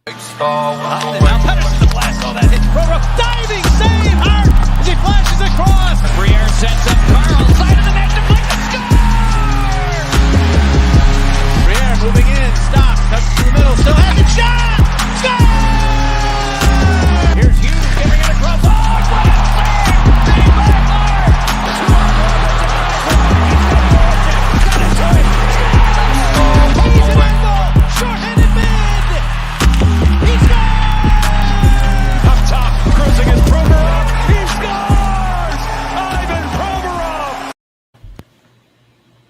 Now Pettersson the blast on that hit. Diving save, Hart as he flashes across. Briere sends up Carl, side of the net, deflected, score! Briere moving in, stops, cuts to the middle, still has it, shot! Score! Here's Hughes giving it across. Oh, save by Hart! He's an angle, short-handed mid! He scores! Up top, cruising his Provorov. He scores! Ivan Provorov!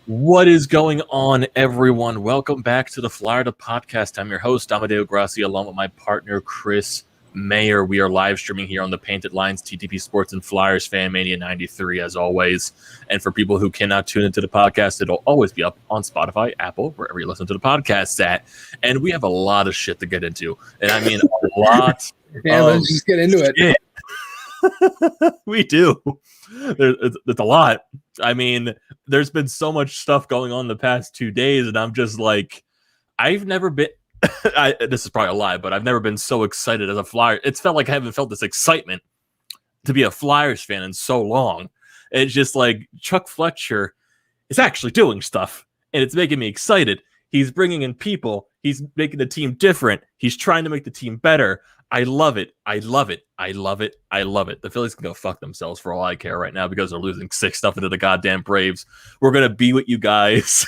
What is going on, everyone? Welcome back to the Florida Podcast. I'm your host, Amedeo Grassia, along with my partner, Chris Maher. We are live streaming here on the Painted Lines, TTP Sports and Flyers Fan Mania 93, as always. And for people who cannot tune into the podcast, it'll always be up on Spotify, Apple, wherever you listen to the podcasts at. And we have a lot of shit to get into. And I mean, a lot. Yeah, let's just get into it. We do. It's a lot. I mean, there's been so much stuff going on the past 2 days, and I'm just like, I've never been. This is probably a lie, but I've never been so excited as a Flyer. It's felt like I haven't felt this excitement to be a Flyers fan in so long. It's just like Chuck Fletcher is actually doing stuff, and it's making me excited. He's bringing in people. He's making the team different. He's trying to make the team better. I love it. I love it. I love it. I love it. The Phillies can go fuck themselves for all I care right now because they're losing 6-0 to the goddamn Braves. We're going to be with you guys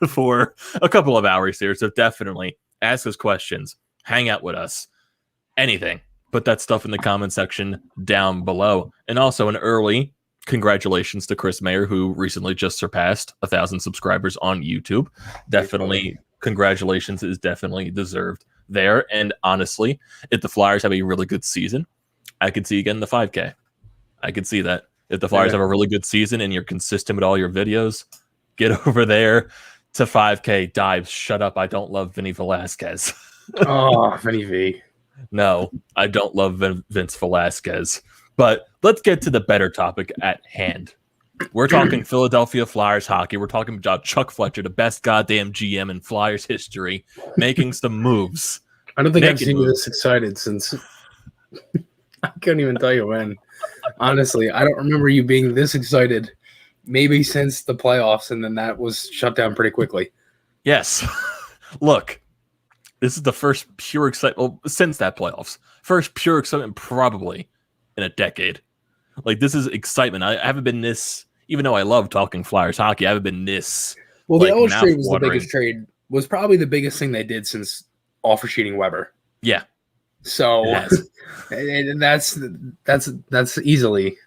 for a couple of hours here, so definitely ask us questions, hang out with us, anything. Put that stuff in the comment section down below. And also an early congratulations to Chris Maher, who recently just surpassed 1,000 subscribers on YouTube. Definitely, congratulations is definitely deserved there. And honestly, if the Flyers have a really good season, I could see you getting the 5K. I could see that. If the Flyers have a really good season and you're consistent with all your videos, get over there to 5K dives. Shut up. I don't love Vinny Velasquez. Oh, Vinny V. No, I don't love Vince Velasquez. But let's get to the better topic at hand. We're talking Philadelphia Flyers hockey. We're talking about Chuck Fletcher, the best goddamn GM in Flyers history, making some moves. I don't think I've seen you this excited since I couldn't even tell you when. Honestly, I don't remember you being this excited. Maybe since the playoffs, and then that was shut down pretty quickly. Yes. Look, this is the first pure excitement since that playoffs. First pure excitement probably in a decade. Like, this is excitement. I haven't been this, even though I love talking Flyers hockey, I haven't been this. Well, the Ellis trade was the biggest trade, was probably the biggest thing they did since offer sheeting Weber. Yeah. So and that's easily,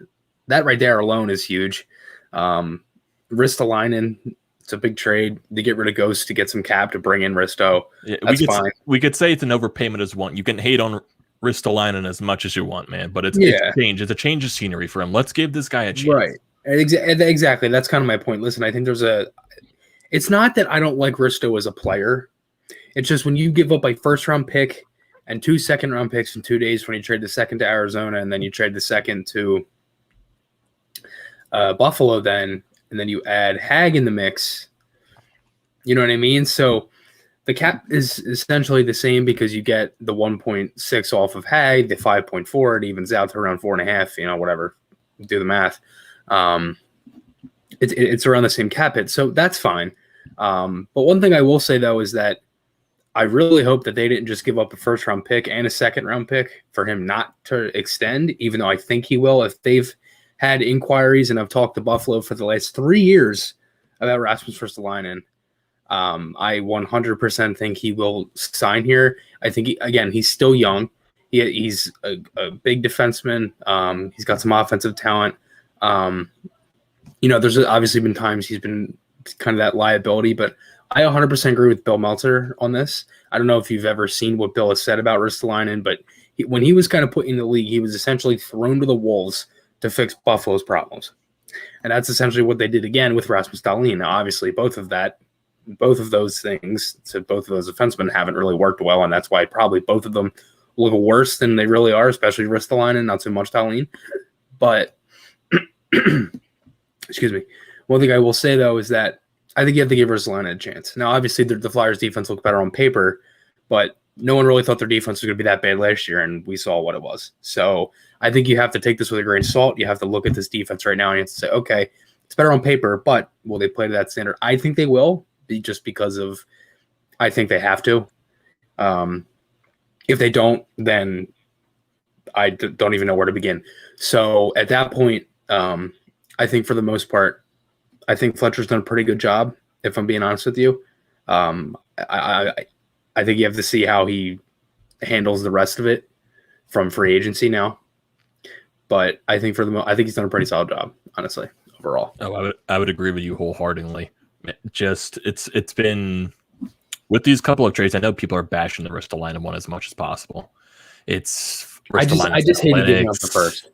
that right there alone is huge. Ristolainen, it's a big trade to get rid of Ghost to get some cap to bring in Risto. Yeah, that's fine. We could say it's an overpayment as one. You can hate on Ristolainen as much as you want, man, but it's a change. It's a change of scenery for him. Let's give this guy a chance. Right. Exactly. That's kind of my point. Listen, I think it's not that I don't like Risto as a player. It's just when you give up a first-round pick and 2 second-round picks in 2 days, when you trade the second to Arizona and then you trade the second to Buffalo, and then you add Hag in the mix. You know what I mean? So the cap is essentially the same because you get the 1.6 off of Hag, the 5.4, it evens out to around 4.5, whatever. Do the math. It's around the same cap hit, so that's fine. But one thing I will say, though, is that I really hope that they didn't just give up a first-round pick and a second-round pick for him not to extend, even though I think he will. If they've had inquiries, and I've talked to Buffalo for the last 3 years about Rasmus Ristolainen, I 100% think he will sign here. I think, he's still young. He's a big defenseman. He's got some offensive talent. There's obviously been times he's been kind of that liability, but I 100% agree with Bill Meltzer on this. I don't know if you've ever seen what Bill has said about Ristolainen, but when he was kind of put in the league, he was essentially thrown to the wolves to fix Buffalo's problems. And that's essentially what they did again with Rasmus Dahlin. Now, obviously, both of those things to both of those defensemen haven't really worked well, and that's why probably both of them look worse than they really are, especially Ristolainen, not so much Dahlin. But, excuse me, one thing I will say, though, is that I think you have to give Ristolainen a chance. Now, obviously, the Flyers' defense look better on paper, but no one really thought their defense was going to be that bad last year, and we saw what it was. So I think you have to take this with a grain of salt. You have to look at this defense right now and you have to say, okay, it's better on paper, but will they play to that standard? I think they will, just because of I think they have to. If they don't, then I don't even know where to begin. So at that point, I think for the most part, I think Fletcher's done a pretty good job, if I'm being honest with you. I think you have to see how he handles the rest of it from free agency now. But I think I think he's done a pretty solid job, honestly, overall. Oh, I would agree with you wholeheartedly. Just it's been with these couple of trades. I know people are bashing the Ristolainen one as much as possible. It's I just hate giving up the first.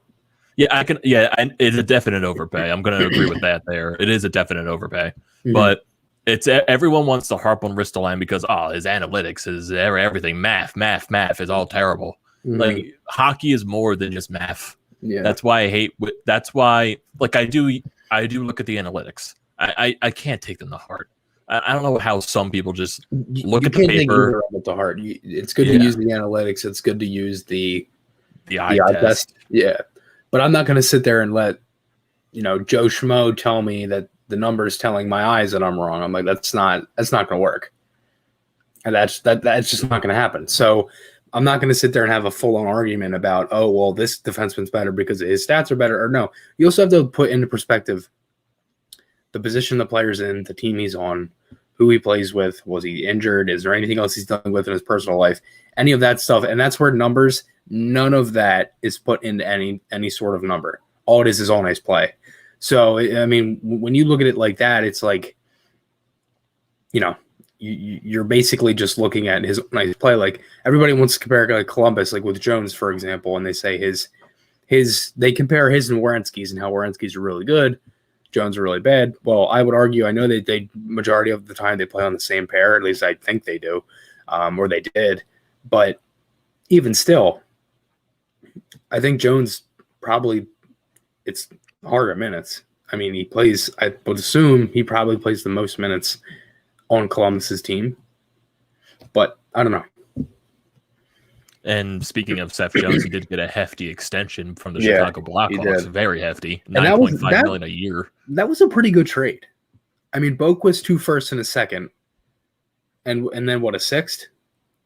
Yeah, I can. Yeah, it's a definite overpay. I'm going to agree with that. There, it is a definite overpay, but it's everyone wants to harp on Ristolainen because his analytics is everything math is all terrible. Like hockey is more than just math. Yeah, that's why I hate. That's why, like I do look at the analytics. I can't take them to heart. I don't know how some people just look at the paper. Take to heart. It's good to use the analytics. It's good to use the eye test. Yeah, but I'm not going to sit there and let Joe Schmo tell me that the numbers telling my eyes that I'm wrong. I'm like, that's not going to work, and that's just not going to happen. So I'm not going to sit there and have a full on argument about this defenseman's better because his stats are better. Or no, you also have to put into perspective the position the player's in, the team he's on, who he plays with, was he injured, is there anything else he's dealing with in his personal life, any of that stuff. And that's where numbers, none of that is put into any sort of number. All it is all nice play. So, I mean, when you look at it like that, it's like, you're basically just looking at his nice play. Like everybody wants to compare like Columbus, like with Jones, for example, and they say they compare his and Werenski's and how Werenski's are really good, Jones are really bad. Well, I would argue, I know that they majority of the time they play on the same pair, at least I think they do, or they did. But even still, I think Jones probably it's harder minutes. I mean, he plays, I would assume he probably plays the most minutes on Columbus's team, but I don't know. And speaking of Seth Jones, he did get a hefty extension from the Chicago Blackhawks. Very hefty, $9.5 million a year. That was a pretty good trade. I mean, Boquist 2 firsts and a second, and then what, a sixth?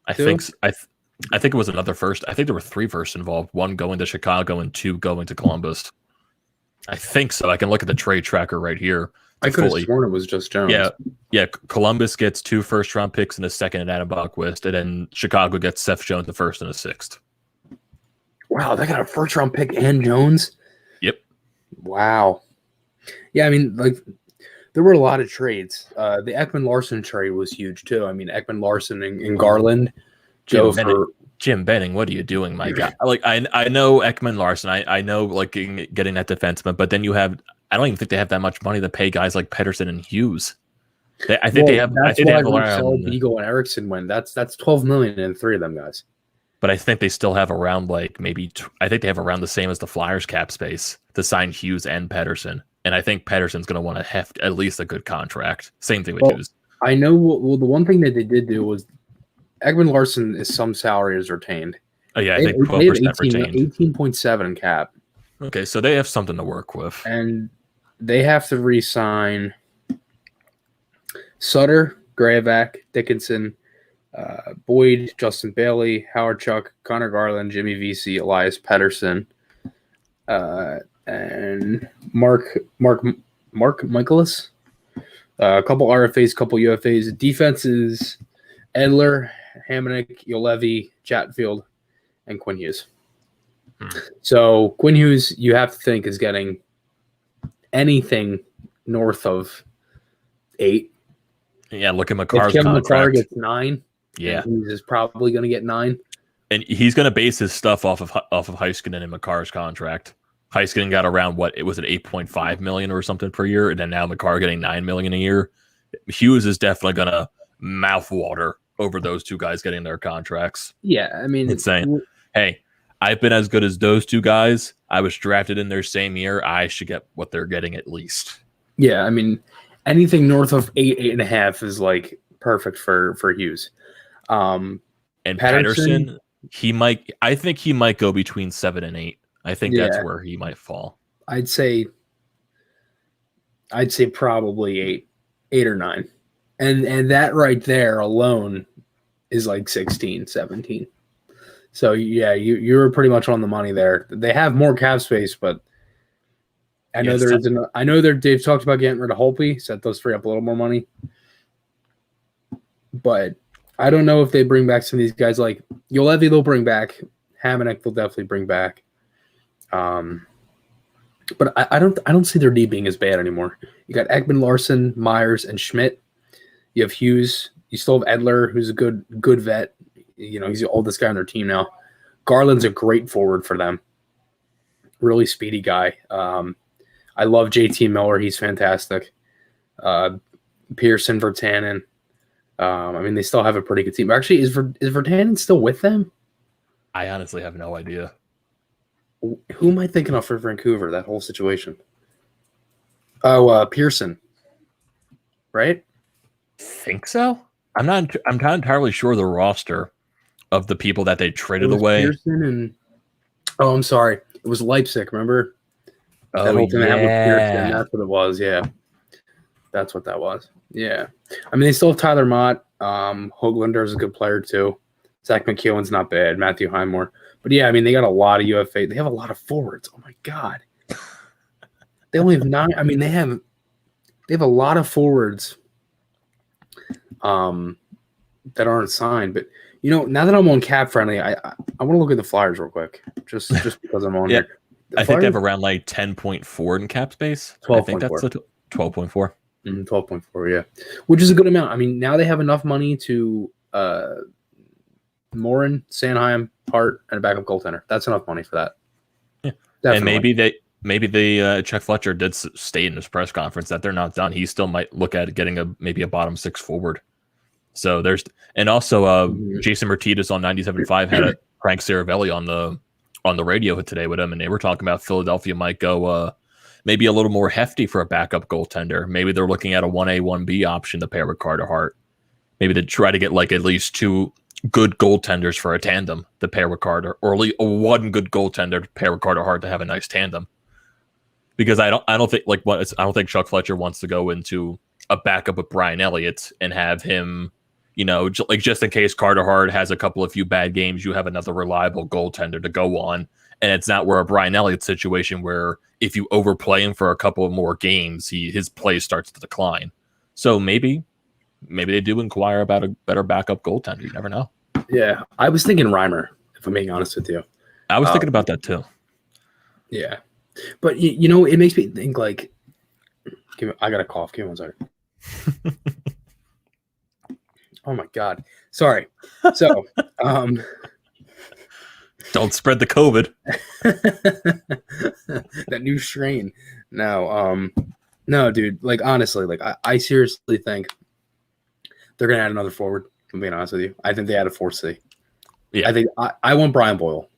I think it was another first. I think there were 3 firsts involved. 1 going to Chicago and 2 going to Columbus. I think so. I can look at the trade tracker right here. I could have sworn it was just Jones. Yeah. Columbus gets 2 first-round picks and a second and Adam Boquist, and then Chicago gets Seth Jones the first and a sixth. Wow, they got a first-round pick and Jones? Yep. Wow. Yeah, I mean, like, there were a lot of trades. The Ekman-Larson trade was huge, too. I mean, Ekman-Larson and Garland. Jim Benning, what are you doing, my guy? Like, I know Ekman-Larson. I know, like, getting that defenseman, but then you have – I don't even think they have that much money to pay guys like Pettersson and Hughes. I think they have around Beagle and Eriksson win. That's $12 million in 3 of them guys. But I think they still have around I think they have around the same as the Flyers cap space to sign Hughes and Pettersson. And I think Pettersson's going to want to heft at least a good contract. Same thing with Hughes. I know. Well, the one thing that they did do was Ekman-Larson is some salary is retained. Oh yeah, I think 12% retained. 18.7 cap. Okay, so they have something to work with. And they have to re-sign Sutter, Graovac, Dickinson, Boyd, Justin Bailey, Howard Chuck, Connor Garland, Jimmy Vesey, Elias Pettersson, and Mark Michaelis. A couple RFAs, couple UFAs. Defenses: Edler, Hamonic, Yolevi, Chatfield, and Quinn Hughes. So Quinn Hughes, you have to think, is getting anything north of 8. Yeah, look at McCarr's if contract. McCarr gets 9, yeah, Hughes is probably going to get 9. And he's going to base his stuff off of Heiskanen and McCarr's contract. Heiskanen got around it was at $8.5 million or something per year, and then now McCarr getting $9 million a year. Hughes is definitely going to mouthwater over those 2 guys getting their contracts. Yeah, I mean, it's saying, hey, I've been as good as those 2 guys. I was drafted in their same year. I should get what they're getting at least. Yeah, I mean, anything north of 8.5 is like perfect for Hughes. And And Patterson, I think he might go between 7 and 8. I think that's where he might fall. I'd say probably 8 or 9. And that right there alone is like 16, 17. So yeah, you're pretty much on the money there. They have more cap space, but I know they've talked about getting rid of Holtby, so that does free up a little more money. But I don't know if they bring back some of these guys. Like Juolevi, they'll bring back. Hamonic, they'll definitely bring back. But I don't see their D being as bad anymore. You got Ekman, Larson, Myers, and Schmidt. You have Hughes. You still have Edler, who's a good vet. You know, he's the oldest guy on their team now. Garland's a great forward for them. Really speedy guy. I love JT Miller. He's fantastic. Pearson, Virtanen. I mean, they still have a pretty good team. Actually, is Virtanen still with them? I honestly have no idea. Who am I thinking of for Vancouver, that whole situation? Oh, Pearson. Right? Think so? I'm not entirely sure the roster of the people that they traded away. Pearson and I'm sorry. It was Leipzig, remember? Oh, that whole thing that happened with Pearson. That's what it was, yeah. That's what that was. Yeah. I mean, they still have Tyler Mott. Höglander is a good player, too. Zach McEwen's not bad. Matthew Highmore. But, yeah, I mean, they got a lot of UFA. They have a lot of forwards. Oh, my God. They only have 9. I mean, they have a lot of forwards that aren't signed. But, you know, now that I'm on Cap Friendly, I want to look at the Flyers real quick, just because I'm on here. I think they have around like 10.4 in cap space. 12. I think that's 12.4. 12.4, yeah, which is a good amount. I mean, now they have enough money to Morin, Sanheim, Hart, and a backup goaltender. That's enough money for that. Yeah, definitely. And maybe they Chuck Fletcher did state in his press conference that they're not done. He still might look at getting maybe a bottom 6 forward. So there's Jason Martinez on 97.5 had a Frank Saravelli on the radio today with him, and they were talking about Philadelphia might go maybe a little more hefty for a backup goaltender. Maybe they're looking at a 1A, 1B option to pair with Carter Hart. Maybe to try to get like at least 2 good goaltenders for a tandem to pair with Carter, or at least 1 good goaltender to pair with Carter Hart to have a nice tandem. Because I don't think Chuck Fletcher wants to go into a backup with Brian Elliott and have him, you know, just in case Carter Hart has a few bad games, you have another reliable goaltender to go on. And it's not where a Brian Elliott situation where if you overplay him for a couple of more games, his play starts to decline. So maybe they do inquire about a better backup goaltender. You never know. Yeah, I was thinking Reimer, if I'm being honest with you. I was thinking about that too. Yeah. But, you know, it makes me think like, I got a cough. Give me 1 second. Oh, my God. Sorry. So, don't spread the COVID. That new strain. No, dude. Like, honestly, like, I seriously think they're going to add another forward, if I'm being honest with you. I think they add a 4C. Yeah. I think I want Brian Boyle.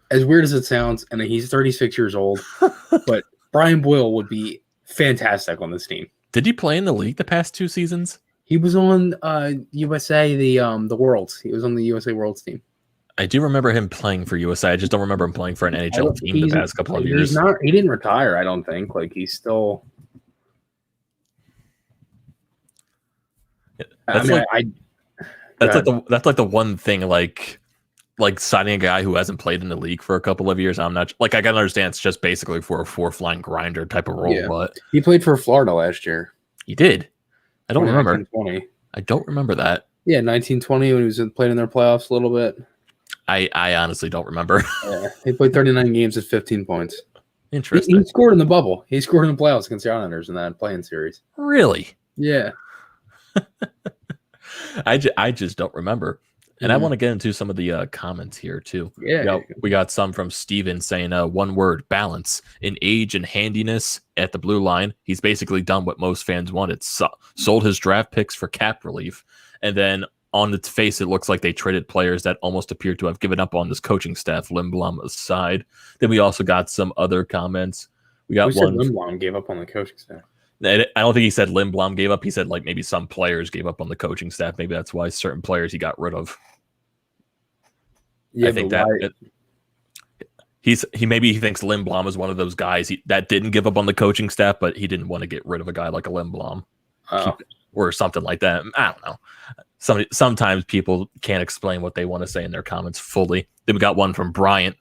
As weird as it sounds, and he's 36 years old, but Brian Boyle would be fantastic on this team. Did he play in the league the past 2 seasons? He was on USA, the Worlds. He was on the USA Worlds team. I do remember him playing for USA. I just don't remember him playing for an NHL team the past couple of years. He didn't retire, I don't think. Like, he's still. Yeah, that's like the one thing like signing a guy who hasn't played in the league for a couple of years. I'm not like, I can understand it's just basically for a 4th-line grinder type of role. Yeah. But he played for Florida last year. He did. I don't remember. 1920. I don't remember that. Yeah, 1920 when he was playing in their playoffs a little bit. I honestly don't remember. Yeah, he played 39 games at 15 points. Interesting. He scored in the bubble. He scored in the playoffs against the Islanders in that playing series. Really? Yeah. I just don't remember. And I want to get into some of the comments here, too. Yeah. We got some from Steven saying, 1 word, balance. In age and handiness at the blue line, he's basically done what most fans wanted. Sold his draft picks for cap relief. And then on its face, it looks like they traded players that almost appear to have given up on this coaching staff, Lindblom aside. Then we also got some other comments. We got one. Lindblom gave up on the coaching staff. I don't think he said Lindblom gave up. He said like maybe some players gave up on the coaching staff. Maybe that's why certain players he got rid of. Yeah, I think that he maybe thinks Lindblom is one of those guys that didn't give up on the coaching staff, but he didn't want to get rid of a guy like a Lindblom or something like that. I don't know. Sometimes people can't explain what they want to say in their comments fully. Then we got one from Bryant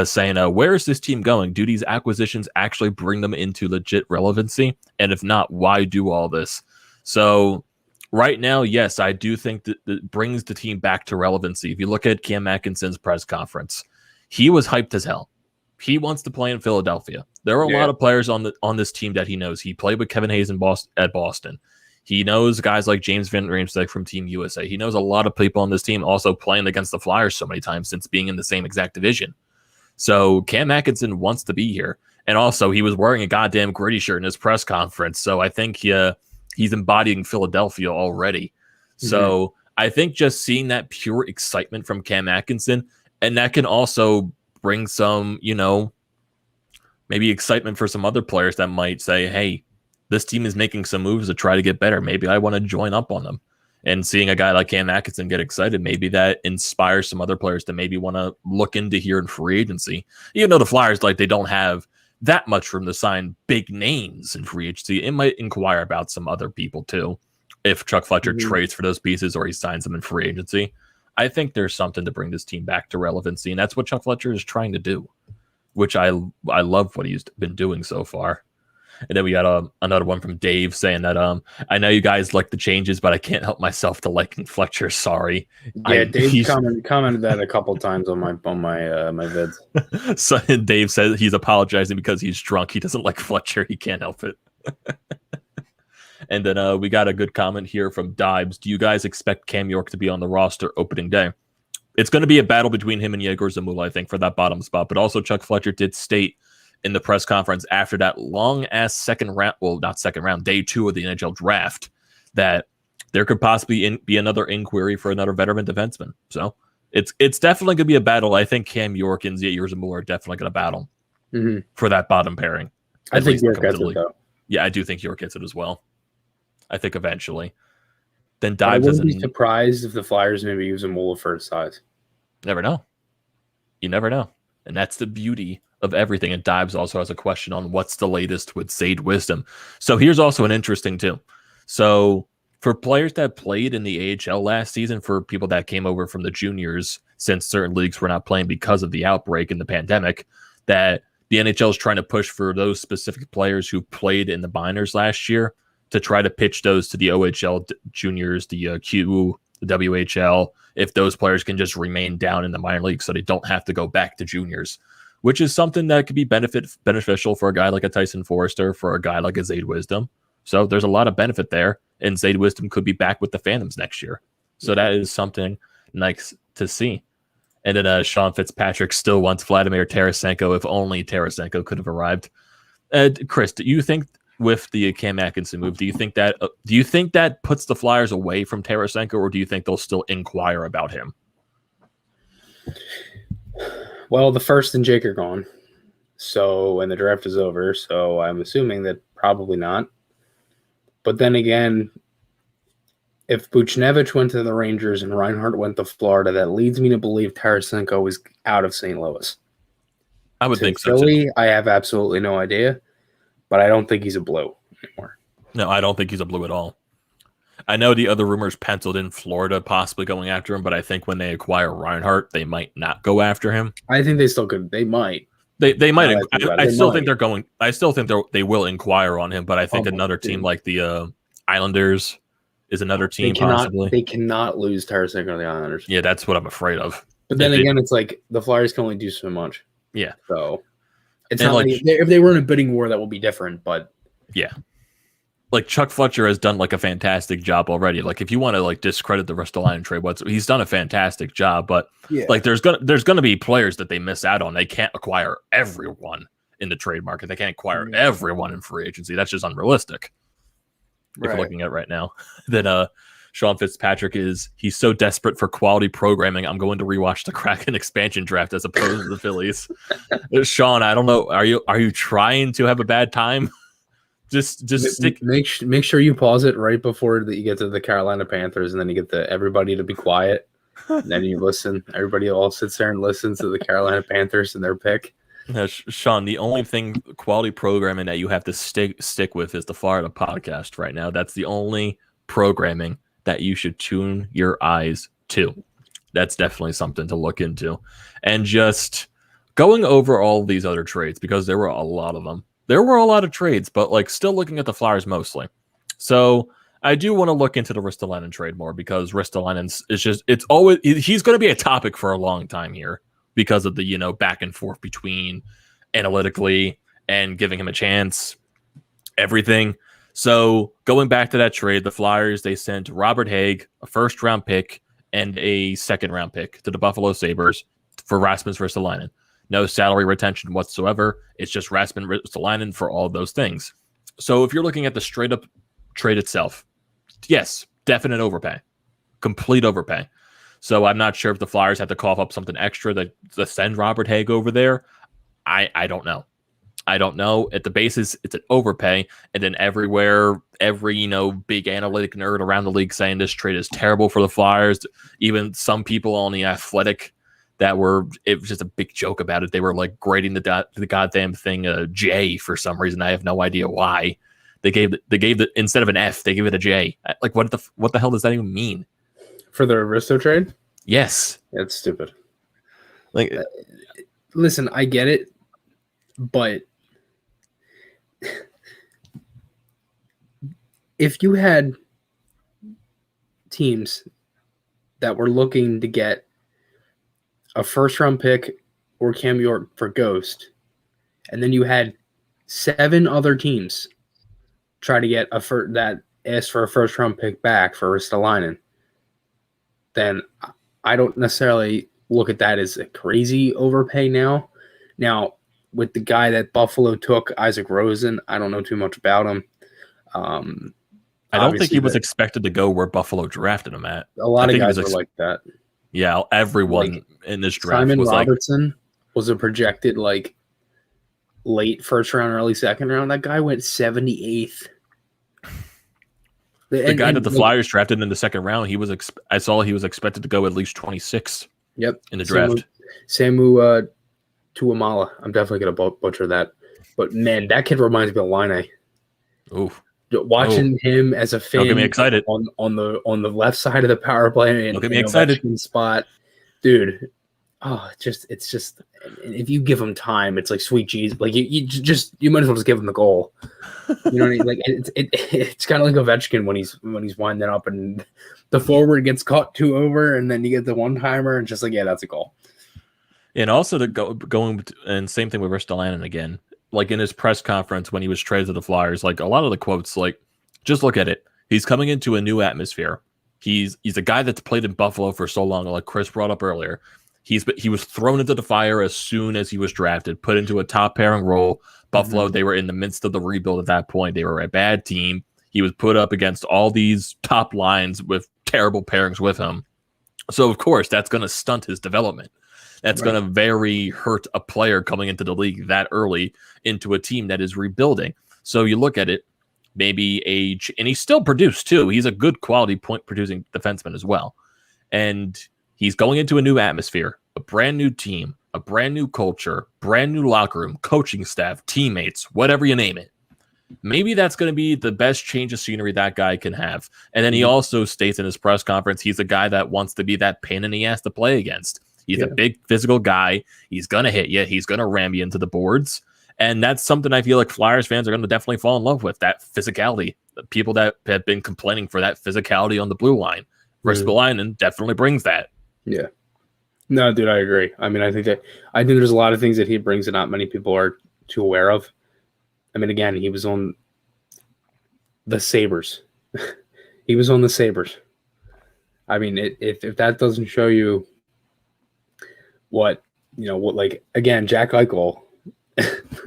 saying, where is this team going? Do these acquisitions actually bring them into legit relevancy? And if not, why do all this? So right now, yes, I do think that it brings the team back to relevancy. If you look at Cam Atkinson's press conference, he was hyped as hell. He wants to play in Philadelphia. There are a lot of players on this team that he knows. He played with Kevin Hayes at Boston. He knows guys like James Van Riemsdyk from Team USA. He knows a lot of people on this team, also playing against the Flyers so many times since being in the same exact division. So Cam Atkinson wants to be here. And also, he was wearing a goddamn Gritty shirt in his press conference. So I think he's embodying Philadelphia already. Mm-hmm. So I think just seeing that pure excitement from Cam Atkinson, and that can also bring some, maybe excitement for some other players that might say, hey, this team is making some moves to try to get better. Maybe I want to join up on them. And seeing a guy like Cam Atkinson get excited, maybe that inspires some other players to maybe want to look into here in free agency. Even though the Flyers, they don't have that much room to sign big names in free agency, it might inquire about some other people too. If Chuck Fletcher trades for those pieces or he signs them in free agency, I think there's something to bring this team back to relevancy. And that's what Chuck Fletcher is trying to do, which I love what he's been doing so far. And then we got another one from Dave saying that I know you guys like the changes, but I can't help myself to liking Fletcher. Sorry. Yeah, Dave commented that a couple times on my vids. So Dave said he's apologizing because he's drunk. He doesn't like Fletcher. He can't help it. And then we got a good comment here from Dibes. Do you guys expect Cam York to be on the roster opening day? It's going to be a battle between him and Yegor Zamula, I think, for that bottom spot. But also Chuck Fletcher did state in the press conference after that long-ass second round, well, not second round, day 2 of the NHL draft, that there could possibly be another inquiry for another veteran defenseman. So it's definitely going to be a battle. I think Cam York and Yegor Zamula are definitely going to battle for that bottom pairing. I think York gets it, though. Yeah, I do think York gets it as well. I think eventually. Then I Dives wouldn't be surprised if the Flyers maybe use Zamula for his size. Never know. You never know. And that's the beauty of everything. And Dives also has a question on what's the latest with Zade Wisdom. So here's also an interesting too. So for players that played in the AHL last season, for people that came over from the juniors, since certain leagues were not playing because of the outbreak and the pandemic, that the NHL is trying to push for those specific players who played in the minors last year to try to pitch those to the OHL juniors, the Q, the WHL, if those players can just remain down in the minor league so they don't have to go back to juniors, which is something that could be beneficial for a guy like a Tyson Forrester, for a guy like a Zade Wisdom. So there's a lot of benefit there, and Zade Wisdom could be back with the Phantoms next year. So that is something nice to see. And then Sean Fitzpatrick still wants Vladimir Tarasenko. If only Tarasenko could have arrived. Chris, do you think with the Cam Atkinson move, do you think that puts the Flyers away from Tarasenko, or do you think they'll still inquire about him? Well, the first and Jake are gone, and the draft is over, so I'm assuming that probably not. But then again, if Buchnevich went to the Rangers and Reinhart went to Florida, that leads me to believe Tarasenko is out of St. Louis. I would think so. Philly, I have absolutely no idea, but I don't think he's a Blue anymore. No, I don't think he's a Blue at all. I know the other rumors penciled in Florida possibly going after him, but I think when they acquire Reinhart, they might not go after him. I think they still could. They might. They might. I still think they're going. I still think they will inquire on him, but I think another team like the Islanders is another team possibly. They cannot lose Tarasenko to the Islanders. Yeah, that's what I'm afraid of. But then again, it's like the Flyers can only do so much. Yeah. So it's not like if they were in a bidding war, that would be different. But yeah. Like Chuck Fletcher has done like a fantastic job already. Like if you want to like discredit the Ristolainen trade, he's done a fantastic job. But like there's gonna be players that they miss out on. They can't acquire everyone in the trade market. They can't acquire everyone in free agency. That's just unrealistic. If you're looking at it right now, then Sean Fitzpatrick he's so desperate for quality programming. I'm going to rewatch the Kraken expansion draft as opposed to the Phillies. Sean, I don't know. Are you trying to have a bad time? Just stick. Make sure you pause it right before that you get to the Carolina Panthers, and then you get everybody to be quiet. And then you listen. Everybody all sits there and listens to the Carolina Panthers and their pick. Sean, the only thing quality programming that you have to stick with is the Florida podcast right now. That's the only programming that you should tune your eyes to. That's definitely something to look into. And just going over all these other trades, because there were a lot of them. There were a lot of trades, but like still looking at the Flyers mostly. So I do want to look into the Ristolainen trade more, because Ristolainen is he's going to be a topic for a long time here because of the, back and forth between analytically and giving him a chance, everything. So going back to that trade, the Flyers, they sent Robert Haig, a first-round pick, and a second-round pick to the Buffalo Sabres for Rasmus Ristolainen. No salary retention whatsoever. It's just Rasmus Ristolainen for all of those things. So if you're looking at the straight-up trade itself, yes, definite overpay. Complete overpay. So I'm not sure if the Flyers had to cough up something extra to send Robert Haig over there. I don't know. I don't know. At the basis, it's an overpay. And then every big analytic nerd around the league saying this trade is terrible for the Flyers. Even some people on the Athletic it was just a big joke about it. They were like grading the goddamn thing a J for some reason. I have no idea why. They gave it instead of an F, they gave it a J. Like what the hell does that even mean? For the Aristo trade? Yes. That's stupid. Like, listen, I get it, but if you had teams that were looking to get a first-round pick or Cam York for Ghost, and then you had 7 other teams try to get that asked for a first-round pick back for Ristolainen, then I don't necessarily look at that as a crazy overpay now. Now, with the guy that Buffalo took, Isaac Rosen, I don't know too much about him. I don't think he was expected to go where Buffalo drafted him at. A lot of guys were like that. Yeah, everyone in this draft Simon was Robertson was a projected late first round, early second round. That guy went 78th. The guy that the Flyers drafted in the second round, I saw he was expected to go at least 26. Yep, in the draft. Samu Tuamala. I'm definitely gonna butcher that, but man, that kid reminds me of Line. Oof. Watching him as a fan, don't get me excited. on the left side of the power play, and don't get me excited. Spot, dude. Oh, it's just if you give him time, it's like sweet cheese. Like you might as well just give him the goal. You know what I mean? Like it's kind of like Ovechkin when he's winding up and the forward gets caught 2 over, and then you get the one timer and just like, yeah, that's a goal. And also and same thing with Ristolainen again. Like in his press conference when he was traded to the Flyers, like a lot of the quotes, like just look at it. He's coming into a new atmosphere. He's a guy that's played in Buffalo for so long, like Chris brought up earlier. He was thrown into the fire as soon as he was drafted, put into a top pairing role. Buffalo, they were in the midst of the rebuild at that point. They were a bad team. He was put up against all these top lines with terrible pairings with him. So, of course, that's going to stunt his development. That's going to very hurt a player coming into the league that early into a team that is rebuilding. So you look at it, maybe age, and he's still produced too. He's a good quality point-producing defenseman as well. And he's going into a new atmosphere, a brand new team, a brand new culture, brand new locker room, coaching staff, teammates, whatever you name it. Maybe that's going to be the best change of scenery that guy can have. And then he also states in his press conference, he's a guy that wants to be that pain in the ass to play against. He's a big physical guy. He's going to hit you. He's going to ram you into the boards. And that's something I feel like Flyers fans are going to definitely fall in love with, that physicality. The people that have been complaining for that physicality on the blue line. Ristolainen definitely brings that. Yeah. No, dude, I agree. I mean, I think there's a lot of things that he brings that not many people are too aware of. I mean, again, he was on the Sabres. He was on the Sabres. I mean, if that doesn't show you what again, Jack Eichel,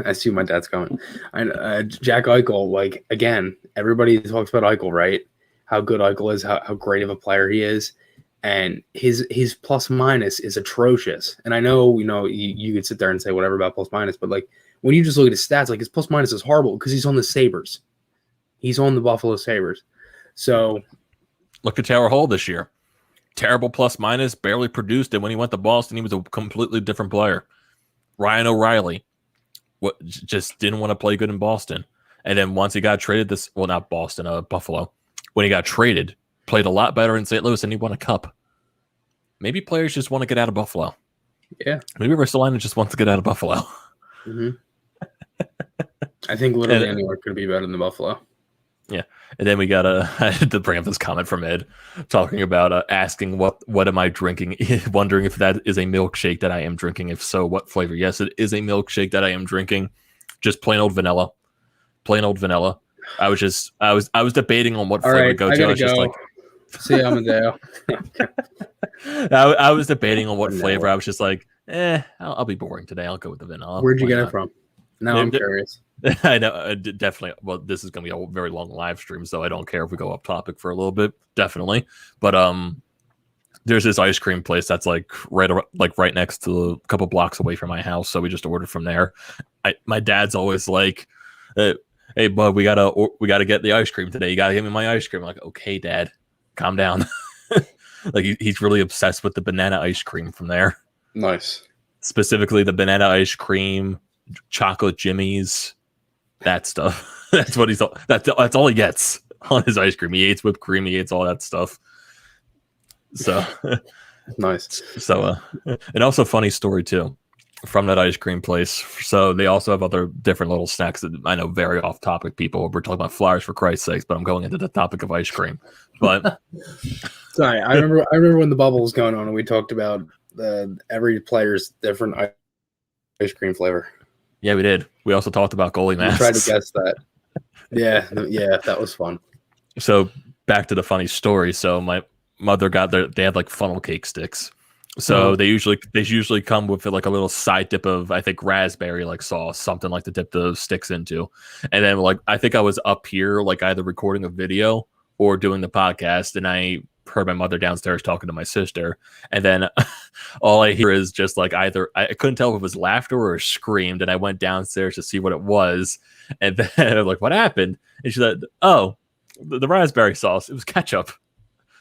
I see my dad's coming. Jack Eichel, like, again, everybody talks about Eichel, right? How good Eichel is, how great of a player he is. And his plus minus is atrocious. And I know, you could sit there and say whatever about plus minus, but like when you just look at his stats, like his plus minus is horrible because he's on the Sabres. He's on the Buffalo Sabres. So look at Taylor Hall this year. Terrible plus minus, barely produced, and when he went to Boston, he was a completely different player. Ryan O'Reilly just didn't want to play good in Boston. And then once he got traded, not Boston, Buffalo. When he got traded, played a lot better in St. Louis, and he won a cup. Maybe players just want to get out of Buffalo. Yeah. Maybe Ristolainen just wants to get out of Buffalo. Mm-hmm. I think literally anyone could be better than Buffalo. Yeah. And then we got to bring up this comment from Ed talking about asking what am I drinking, wondering if that is a milkshake that I am drinking. If so, what flavor? Yes, it is a milkshake that I am drinking. Just plain old vanilla. Plain old vanilla. I was debating on what flavor to go to. I was just like, see you, Amedeo. I was debating on what flavor. I was just like, I'll be boring today. I'll go with the vanilla. Where'd you get it from? Now I'm curious. I know, definitely. Well, this is going to be a very long live stream, so I don't care if we go off topic for a little bit. Definitely, but there's this ice cream place that's like right next to a couple blocks away from my house, so we just ordered from there. My dad's always like, "Hey, bud, we gotta get the ice cream today. You gotta give me my ice cream." I'm like, "Okay, Dad, calm down." Like he's really obsessed with the banana ice cream from there. Nice, specifically the banana ice cream, chocolate jimmies. That stuff. That's what that's all he gets on his ice cream. He eats whipped cream. He eats all that stuff. So nice. So and also funny story too from that ice cream place. So they also have other different little snacks that I know very off topic. People we're talking about flowers for Christ's sakes, but I'm going into the topic of ice cream. But sorry, I remember when the bubble was going on and we talked about every player's different ice cream flavor. Yeah, we did. We also talked about goalie masks. Tried to guess that. Yeah, that was fun. So back to the funny story. So my mother they had like funnel cake sticks. So they usually come with like a little side dip of I think raspberry like sauce, something like to dip the sticks into. And then like I think I was up here like either recording a video or doing the podcast, and I heard my mother downstairs talking to my sister, and then all I hear is just like either I couldn't tell if it was laughter or screamed, and I went downstairs to see what it was, and then I'm like, "What happened?" And she said, "Oh, the raspberry sauce. It was ketchup."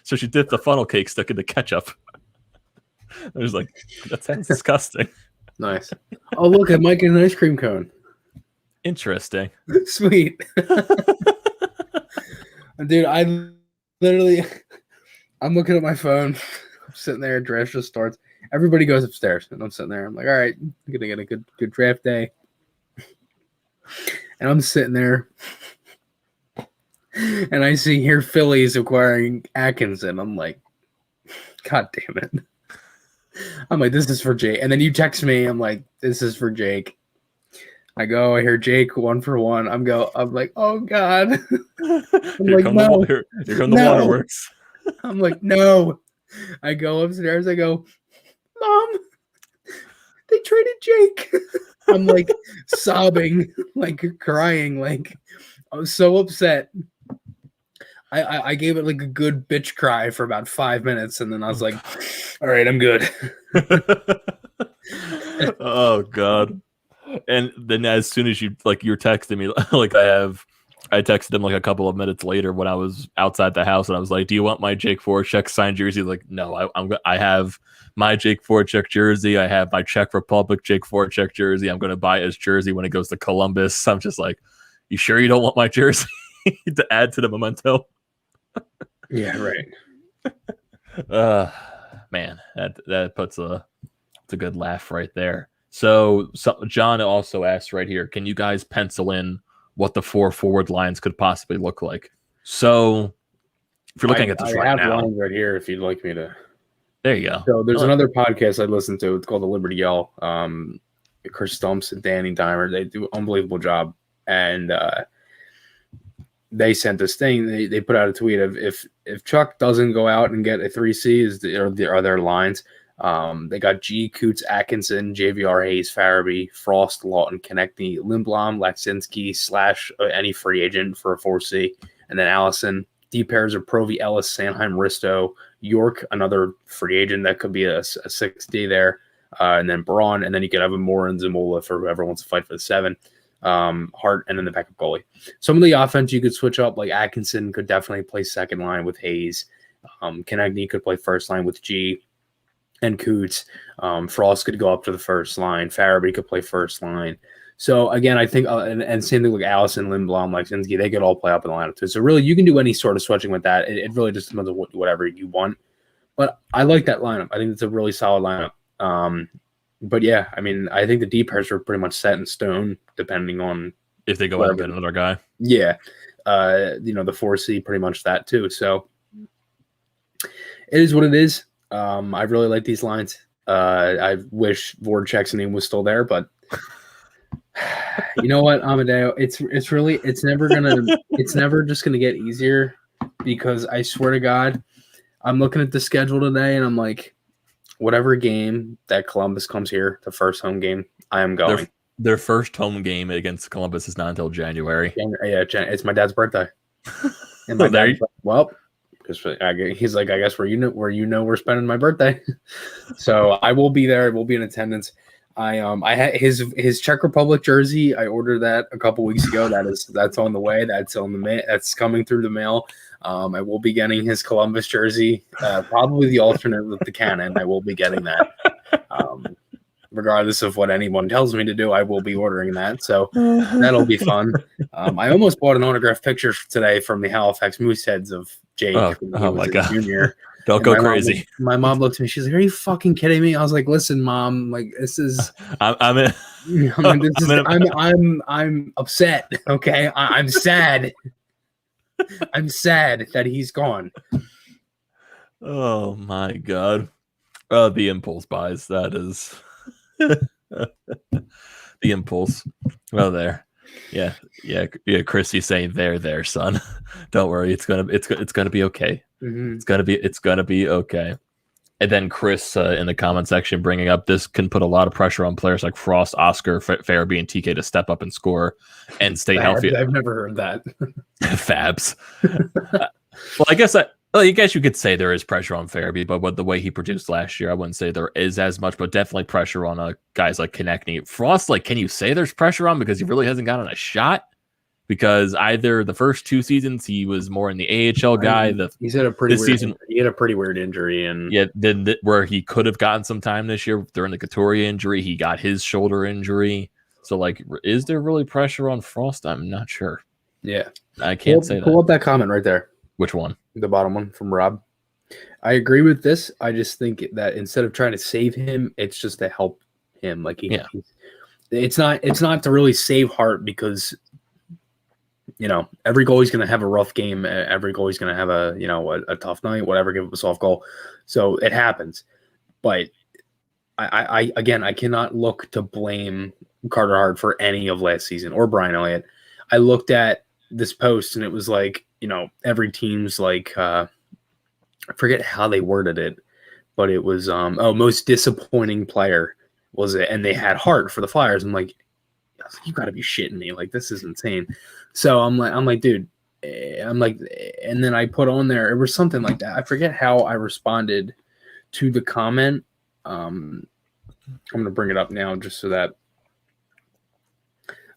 So she dipped the funnel cake stick into ketchup. I was like, "That sounds disgusting." Nice. Oh, look, I might get an ice cream cone. Interesting. Sweet. Dude, I'm looking at my phone. I'm sitting there. Draft just starts. Everybody goes upstairs, and I'm sitting there. I'm like, all right, I'm gonna get a good draft day. And I'm sitting there, and I see here Phillies acquiring Atkinson. I'm like, God damn it. I'm like, this is for Jake. And then you text me. I'm like, this is for Jake. I hear Jake 1 for 1. I'm like, oh God. Here come the waterworks. I'm like, no. I go upstairs. I go, Mom, they traded Jake. I'm like sobbing, like crying, like I was so upset. I gave it like a good bitch cry for about 5 minutes, and then I was like, all right, I'm good. Oh God. And then as soon as you're texting me, like I texted him like a couple of minutes later when I was outside the house, and I was like, "Do you want my Jake Vorcaek signed jersey?" Like, no, I have my Jake Vorcaek jersey. I have my Czech Republic Jake Vorcaek jersey. I'm going to buy his jersey when it goes to Columbus. I'm just like, you sure you don't want my jersey to add to the memento? Yeah, right. Man, that puts it's a good laugh right there. So John also asked right here, can you guys pencil in what the 4 forward lines could possibly look like? So if you're looking at this right now, lines right here if you'd like me to. There you go. So there's another podcast I listen to. It's called The Liberty Yell. Chris Stumps and Danny Dimer. They do an unbelievable job. And they sent this thing. They put out a tweet of if Chuck doesn't go out and get a 3C, are their lines. They got G, Coots, Atkinson, JVR, Hayes, Farabee, Frost, Lawton, Konechny, Lindblom, Latsinski / any free agent for a 4C, and then Allison. Deep pairs are Provy, Ellis, Sanheim, Risto, York, another free agent that could be a 6D there, and then Braun, and then you could have a Moore and Zamula for whoever wants to fight for the 7. Hart, and then the backup goalie. Some of the offense you could switch up, like Atkinson could definitely play second line with Hayes. Konechny could play first line with G and Coots. Frost could go up to the first line. Farabee could play first line. So again, I think, and same thing with Allison, Lindblom, Leksinsky, they could all play up in the lineup too. So really, you can do any sort of switching with that. It really just depends on whatever you want. But I like that lineup. I think it's a really solid lineup. But yeah, I mean, I think the deep pairs are pretty much set in stone, depending on if they go out and get another guy. Yeah, the 4C, pretty much that too. So it is what it is. I really like these lines. I wish Vorcaek's name was still there, but you know what, Amedeo? It's never just gonna get easier, because I swear to God, I'm looking at the schedule today and I'm like, whatever game that Columbus comes here, the first home game, I am going. Their first home game against Columbus is not until January. Yeah, it's my dad's birthday. And my dad's like, well, he's like, I guess where you know we're spending my birthday. So I will be there. We'll be in attendance. I had his Czech Republic jersey. I ordered that a couple weeks ago. That's on the way. That's coming through the mail. I will be getting his Columbus jersey, probably the alternate with the cannon. I will be getting that. Regardless of what anyone tells me to do, I will be ordering that. So that'll be fun. I almost bought an autographed picture today from the Halifax Mooseheads of Jake. Oh my God. Junior. Don't go crazy. My mom looked at me. She's like, "Are you fucking kidding me?" I was like, "Listen, Mom. Like, this is. I'm upset. Okay, I'm sad. I'm sad that he's gone." Oh my God. The impulse buys. That is the impulse. Well, there. Yeah. Chris, you saying there, son. Don't worry. It's gonna be okay. Mm-hmm. It's gonna be okay. And then Chris in the comment section bringing up, this can put a lot of pressure on players like Frost, Oscar, Farabee, and TK to step up and score and stay healthy. I've never heard that. Fabs. Well, I guess you could say there is pressure on Farabee, but with the way he produced last year, I wouldn't say there is as much, but definitely pressure on guys like Konechny. Frost, can you say there's pressure on because he really hasn't gotten a shot? Because either the first two seasons he was more in the AHL guy. He had a pretty weird injury, and then where he could have gotten some time this year during the Couturier injury, he got his shoulder injury. So, is there really pressure on Frost? I'm not sure. Yeah, I can't say that. Pull up that comment right there. Which one? The bottom one from Rob. I agree with this. I just think that instead of trying to save him, it's just to help him. It's not to really save Hart, because every goalie's going to have a rough game. Every goalie's going to have a tough night, whatever, give up a soft goal. So it happens. But I cannot look to blame Carter Hart for any of last season or Brian Elliott. I looked at this post and it was every team's I forget how they worded it, but it was most disappointing player was it, and they had Hart for the Flyers. I'm like, you got to be shitting me! This is insane. So I'm like, dude, and then I put on there, it was something like that. I forget how I responded to the comment. I'm gonna bring it up now just so that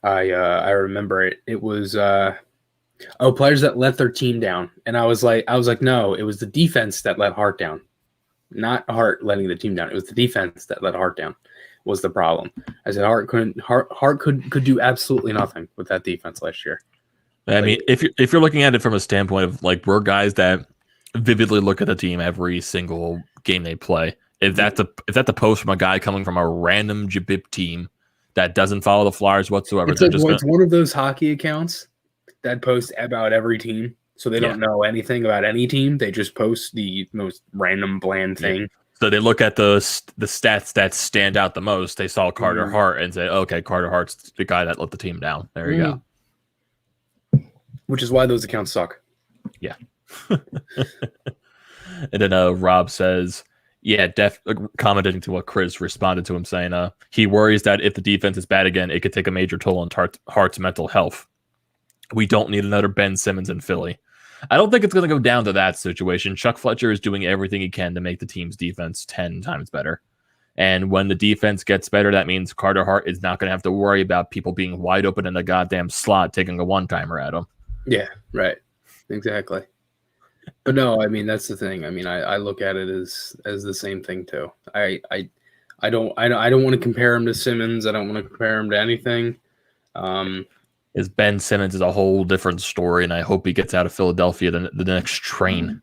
I remember it. It was players that let their team down, and I was like, no, it was the defense that let Hart down, not Hart letting the team down. It was the defense that let Hart down was the problem. I said Hart could do absolutely nothing with that defense last year. I mean, if you're looking at it from a standpoint of we're guys that vividly look at the team every single game they play. If that's a post from a guy coming from a random Jabib team that doesn't follow the Flyers whatsoever, it's one of those hockey accounts that post about every team, so they don't know anything about any team. They just post the most random bland thing. So they look at the stats that stand out the most. They saw Carter Hart and say, okay, Carter Hart's the guy that let the team down. There you go. Which is why those accounts suck. Yeah. And then Rob says, commenting to what Chris responded to him saying, he worries that if the defense is bad again, it could take a major toll on Hart's mental health. We don't need another Ben Simmons in Philly. I don't think it's going to go down to that situation. Chuck Fletcher is doing everything he can to make the team's defense 10 times better. And when the defense gets better, that means Carter Hart is not going to have to worry about people being wide open in the goddamn slot taking a one-timer at him. Yeah, right. Exactly. But no, I mean, that's the thing. I mean, I look at it as the same thing too. I don't want to compare him to Simmons. I don't want to compare him to anything. Is Ben Simmons is a whole different story, and I hope he gets out of Philadelphia the next train.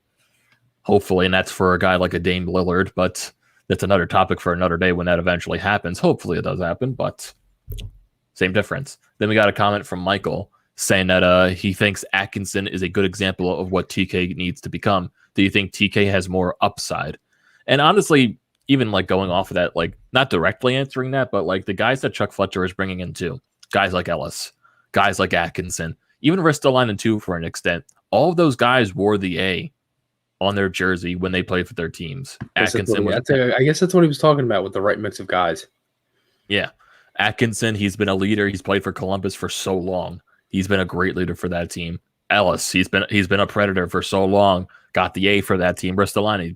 Hopefully, and that's for a guy like a Dame Lillard, but that's another topic for another day when that eventually happens. Hopefully it does happen, but same difference. Then we got a comment from Michael saying that he thinks Atkinson is a good example of what TK needs to become. Do you think TK has more upside? And honestly, even like going off of that, like not directly answering that, but like the guys that Chuck Fletcher is bringing in too, guys like Ellis, guys like Atkinson, even Ristolainen too for an extent, all of those guys wore the A on their jersey when they played for their teams. Atkinson I guess that's what he was talking about with the right mix of guys. Yeah. Atkinson, he's been a leader. He's played for Columbus for so long. He's been a great leader for that team. Ellis, he's been a predator for so long. Got the A for that team. Ristolainen,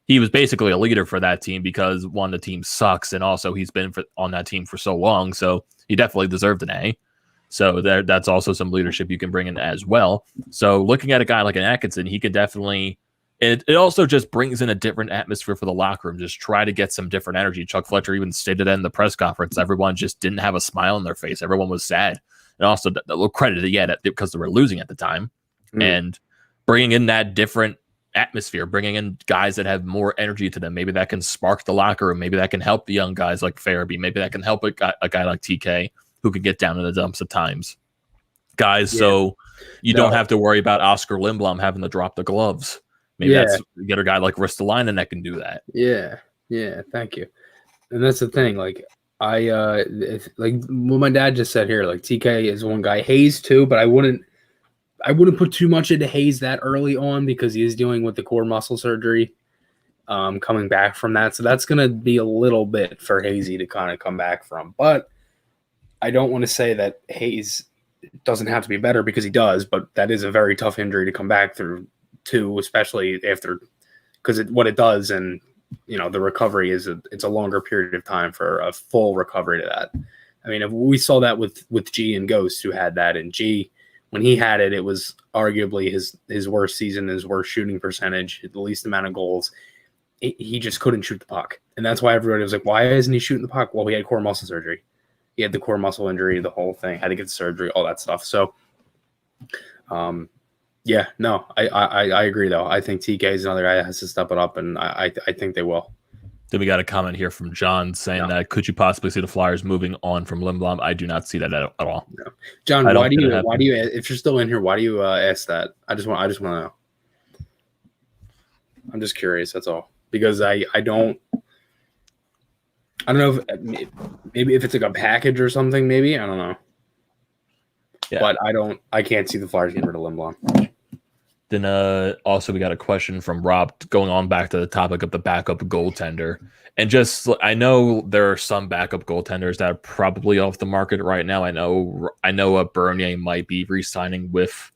he was basically a leader for that team because one, the team sucks, and also he's been on that team for so long, so he definitely deserved an A. So that's also some leadership you can bring in as well. So looking at a guy like an Atkinson, he could definitely. It also just brings in a different atmosphere for the locker room. Just try to get some different energy. Chuck Fletcher even stated that in the press conference. Everyone just didn't have a smile on their face. Everyone was sad. And also, a little credit again because they were losing at the time. And bringing in that different atmosphere, bringing in guys that have more energy to them. Maybe that can spark the locker room. Maybe that can help the young guys like Farabee. Maybe that can help a guy like TK who can get down in the dumps at times. Guys, so you don't have to worry about Oscar Lindblom having to drop the gloves. Maybe that's you get a guy like Ristolainen that can do that. Yeah, thank you. And that's the thing. Like like what my dad just said here. Like TK is one guy, Hayes too, but I wouldn't put too much into Hayes that early on because he is dealing with the core muscle surgery, coming back from that. So that's gonna be a little bit for Hazy to kind of come back from. But I don't want to say that Hayes doesn't have to be better because he does. But that is a very tough injury to come back through. Too, especially after, because what it does, and the recovery it's a longer period of time for a full recovery to that. I mean, if we saw that with G and Ghost, who had that, and G, when he had it, it was arguably his worst season, his worst shooting percentage, the least amount of goals. He just couldn't shoot the puck, and that's why everybody was like, "Why isn't he shooting the puck?" Well, he had core muscle surgery. He had the core muscle injury, the whole thing, had to get surgery, all that stuff. So, yeah, no, I agree though. I think TK is another guy that has to step it up, and I think they will. Then we got a comment here from John saying that could you possibly see the Flyers moving on from Lindblom? I do not see that at all. No. John, why do you if you're still in here, why do you ask that? I just want to know. I'm just curious. That's all, because I don't know if maybe if it's like a package or something. Maybe I don't know. Yeah. But I can't see the Flyers getting rid of Lindblom. Then also we got a question from Rob going on back to the topic of the backup goaltender. And just I know there are some backup goaltenders that are probably off the market right now. I know Bernier might be re-signing with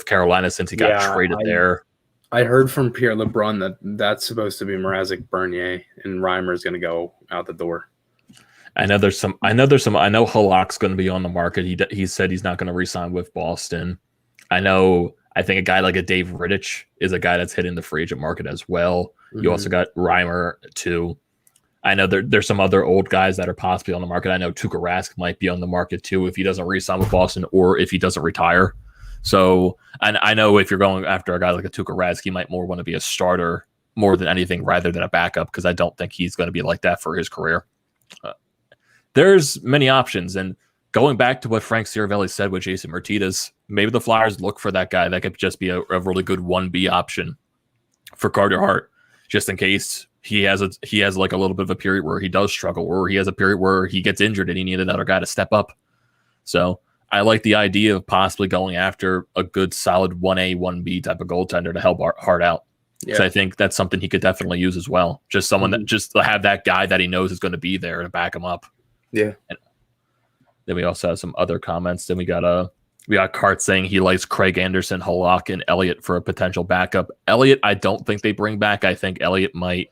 Carolina since he got traded there. I heard from Pierre LeBrun that's supposed to be Mrazek, Bernier, and Reimer is going to go out the door. I know Halak's going to be on the market. He said he's not going to re-sign with Boston. I think a guy like a Dave Rittich is a guy that's hitting the free agent market as well. Mm-hmm. You also got Reimer too. I know there's some other old guys that are possibly on the market. I know Tuukka Rask might be on the market too if he doesn't re-sign with Boston or if he doesn't retire. So, and I know if you're going after a guy like a Tuukka Rask, he might more want to be a starter more than anything rather than a backup, because I don't think he's going to be like that for his career. There's many options, and going back to what Frank Siravelli said with Jason Martinez, maybe the Flyers look for that guy that could just be a really good 1B option for Carter Hart, just in case he has like a little bit of a period where he does struggle, or he has a period where he gets injured and he needs another guy to step up. So I like the idea of possibly going after a good solid 1A, 1B type of goaltender to help Hart out. Yeah. So I think that's something he could definitely use as well. Just someone that just to have that guy that he knows is going to be there to back him up. Yeah. And then we also have some other comments. Then we got Cart saying he likes Craig Anderson, Halak, and Elliott for a potential backup. Elliott, I don't think they bring back. I think Elliott might